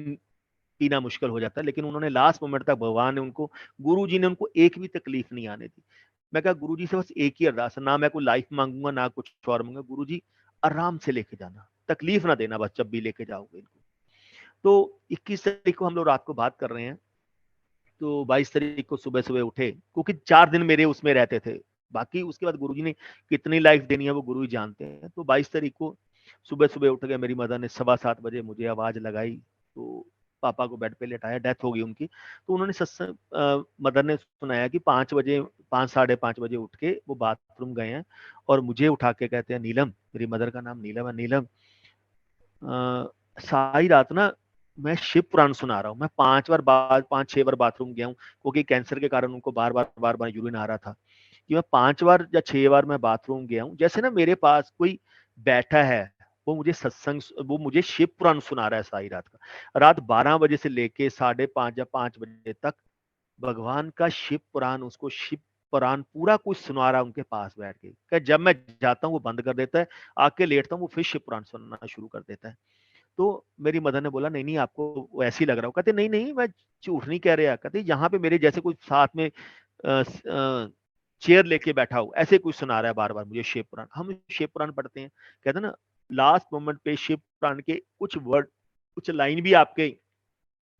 पीना मुश्किल हो जाता है। लेकिन उन्होंने लास्ट मोमेंट तक, भगवान ने उनको, गुरु जी ने उनको एक भी तकलीफ नहीं आने दी। मैं कहा गुरु जी से बस एक ही अरदास है, ना मैं कोई लाइफ मांगूंगा ना कुछ और मांगूंगा, गुरु जी आराम से लेके जाना, तकलीफ ना देना बस जब भी लेके जाओगे इनको। तो 21 तारीख को हम लोग रात को बात कर रहे हैं, तो 22 तारीख को सुबह सुबह उठे, क्योंकि 4 दिन मेरे उसमें रहते थे, बाकी उसके बाद गुरुजी ने कितनी लाइफ देनी है वो गुरु ही जानते हैं। तो 22 तारीख को सुबह सुबह उठ गया, मेरी मदर ने 7:15 बजे मुझे आवाज लगाई, तो पापा को बेड पे लेटाया, डेथ हो गई उनकी। तो उन्होंने मदर ने सुनाया कि 5 बजे, 5 5:30 बजे उठ के वो बाथरूम गए हैं और मुझे उठा के कहते हैं नीलम, मेरी मदर का नाम नीलम है, नीलम सारी रात ना मैं शिव पुराण सुना रहा हूँ। मैं 5 6 बार बाथरूम गया हूँ, क्योंकि कैंसर के कारण उनको बार बार यूरिन आ रहा था, कि मैं 5 बार या 6 बार मैं बाथरूम गया हूँ। जैसे ना मेरे पास कोई बैठा है, वो मुझे वो मुझे शिव पुराण सुना रहा है सारी रात का। रात 12 बजे से लेके 5:30 या 5 बजे तक भगवान का शिव पुराण, उसको शिव पुराण पूरा कुछ सुना रहा है उनके पास बैठ के। जब मैं जाता हूँ वो बंद कर देता है, आके लेटता हूँ, वो फिर शिव पुराण सुनना शुरू कर देता है। तो मेरी मदर ने बोला नहीं नहीं आपको ऐसे ही लग रहा हो। कहते नहीं नहीं मैं झूठ नहीं कह रहा। कहते यहाँ पे मेरे जैसे कुछ साथ में चेयर लेके बैठा हो, ऐसे कुछ सुना रहा है बार बार मुझे शिव पुराण। हम शिव पुराण पढ़ते हैं, कहते ना लास्ट मोमेंट पे शिव पुराण के कुछ वर्ड, कुछ लाइन भी आपके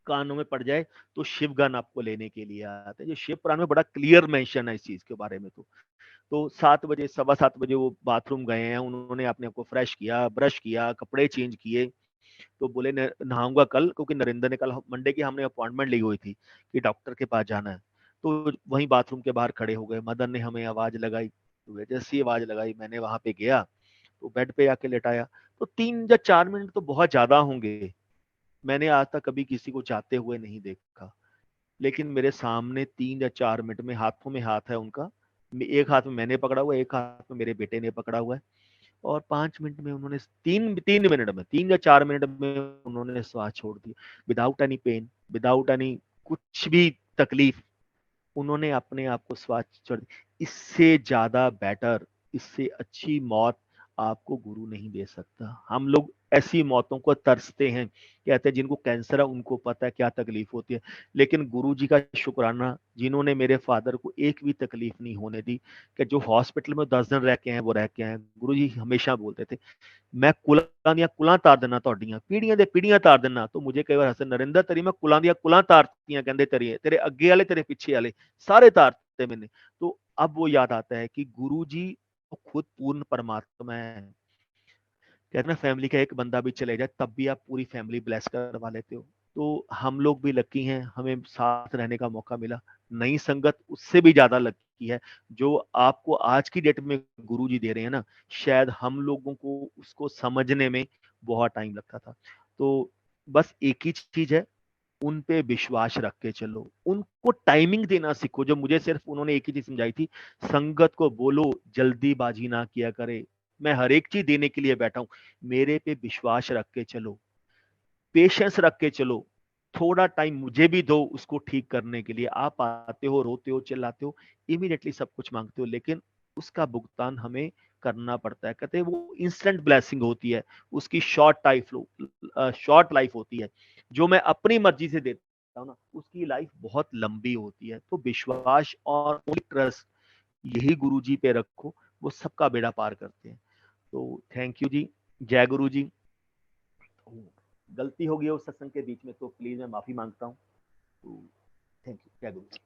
कानों में पड़ जाए तो शिव गन आपको लेने के लिए आते हैं। जो शिव पुराण में बड़ा क्लियर मेंशन है इस चीज के बारे में। तो 7 बजे, 7:15 बजे वो बाथरूम गए हैं, उन्होंने अपने आप को फ्रेश किया, ब्रश किया, कपड़े चेंज किए। तो बोले नहाऊंगा कल, क्योंकि नरेंद्र ने कल मंडे की हमने अपॉइंटमेंट ली हुई थी कि डॉक्टर के पास जाना है। तो वहीं बाथरूम के बाहर खड़े हो गए, मदर ने हमें आवाज लगाई, तो जैसी आवाज लगाई मैंने वहां पे गया, तो बेड पे आके लेटाया। तो 3 या 4 मिनट तो बहुत ज्यादा होंगे, मैंने आज तक कभी किसी को जाते हुए नहीं देखा। लेकिन मेरे सामने 3 या 4 मिनट में, हाथों में हाथ है उनका, एक हाथ में मैंने पकड़ा हुआ है, एक हाथ में मेरे बेटे ने पकड़ा हुआ है, और 5 मिनट में उन्होंने, 3 मिनट में, 3 या 4 मिनट में उन्होंने श्वास छोड़ दी, without any pain, without any कुछ भी तकलीफ, उन्होंने अपने आप को श्वास छोड़ दी। इससे ज्यादा बेटर, इससे अच्छी मौत आपको गुरु नहीं दे सकता। हम लोग ऐसी मौतों को तरसते हैं। कहते हैं जिनको कैंसर है उनको पता है क्या तकलीफ होती है। लेकिन गुरुजी का शुक्राना, जिन्होंने मेरे फादर को एक भी तकलीफ नहीं होने दी, कि जो हॉस्पिटल में 10 दिन रह के आए वो रह के आए। गुरुजी हमेशा बोलते थे, मैं कुलां ਦੀਆਂ ਕੁਲਾਂ ਤਾਰ ਦਿੰਨਾ ਤੁਹਾਡੀਆਂ, ਪੀੜੀਆਂ ਦੇ ਪੀੜੀਆਂ ਤਾਰ ਦਿੰਨਾ। तो मुझे कई बार हसन, नरिंदर तेरी मैं कुलां ਦੀਆਂ ਕੁਲਾਂ ਤਾਰਤੀਆਂ, ਕਹਿੰਦੇ तेरे अगे वाले तेरे पीछे वाले सारे तारते मैंने। तो अब वो याद आता है कि गुरु जी खुद पूर्ण परमात्मा है। कहते ना, फैमिली का एक बंदा भी चले जाए तब भी आप पूरी फैमिली ब्लेस करवा लेते हो। तो हम लोग भी लकी हैं, हमें साथ रहने का मौका मिला। नई संगत उससे भी ज्यादा लकी है, जो आपको आज की डेट में गुरुजी दे रहे हैं ना, शायद हम लोगों को उसको समझने में बहुत टाइम लगता था। तो बस एक ही चीज है, उन पे विश्वास रख के चलो, उनको टाइमिंग देना सीखो। जो मुझे सिर्फ उन्होंने एक ही चीज समझाई थी, संगत को बोलो जल्दीबाजी ना किया करे, मैं हर एक चीज देने के लिए बैठा हूं, मेरे पे विश्वास रख के चलो, पेशेंस रख के चलो, थोड़ा टाइम मुझे भी दो उसको ठीक करने के लिए। आप आते हो, रोते हो, चिल्लाते हो, इमीडिएटली सब कुछ मांगते हो, लेकिन उसका भुगतान हमें करना पड़ता है। कहते हैं वो इंस्टेंट ब्लेसिंग होती है, उसकी शॉर्ट लाइफ होती है। जो मैं अपनी मर्जी से देता हूँ ना, उसकी लाइफ बहुत लंबी होती है। तो विश्वास और ट्रस्ट, यही गुरु जी पे रखो, वो सबका बेड़ा पार करते हैं। तो थैंक यू जी, जय गुरु जी। गलती हो गई है उस सत्संग के बीच में तो प्लीज मैं माफी मांगता हूँ। तो थैंक यू, जय गुरु जी।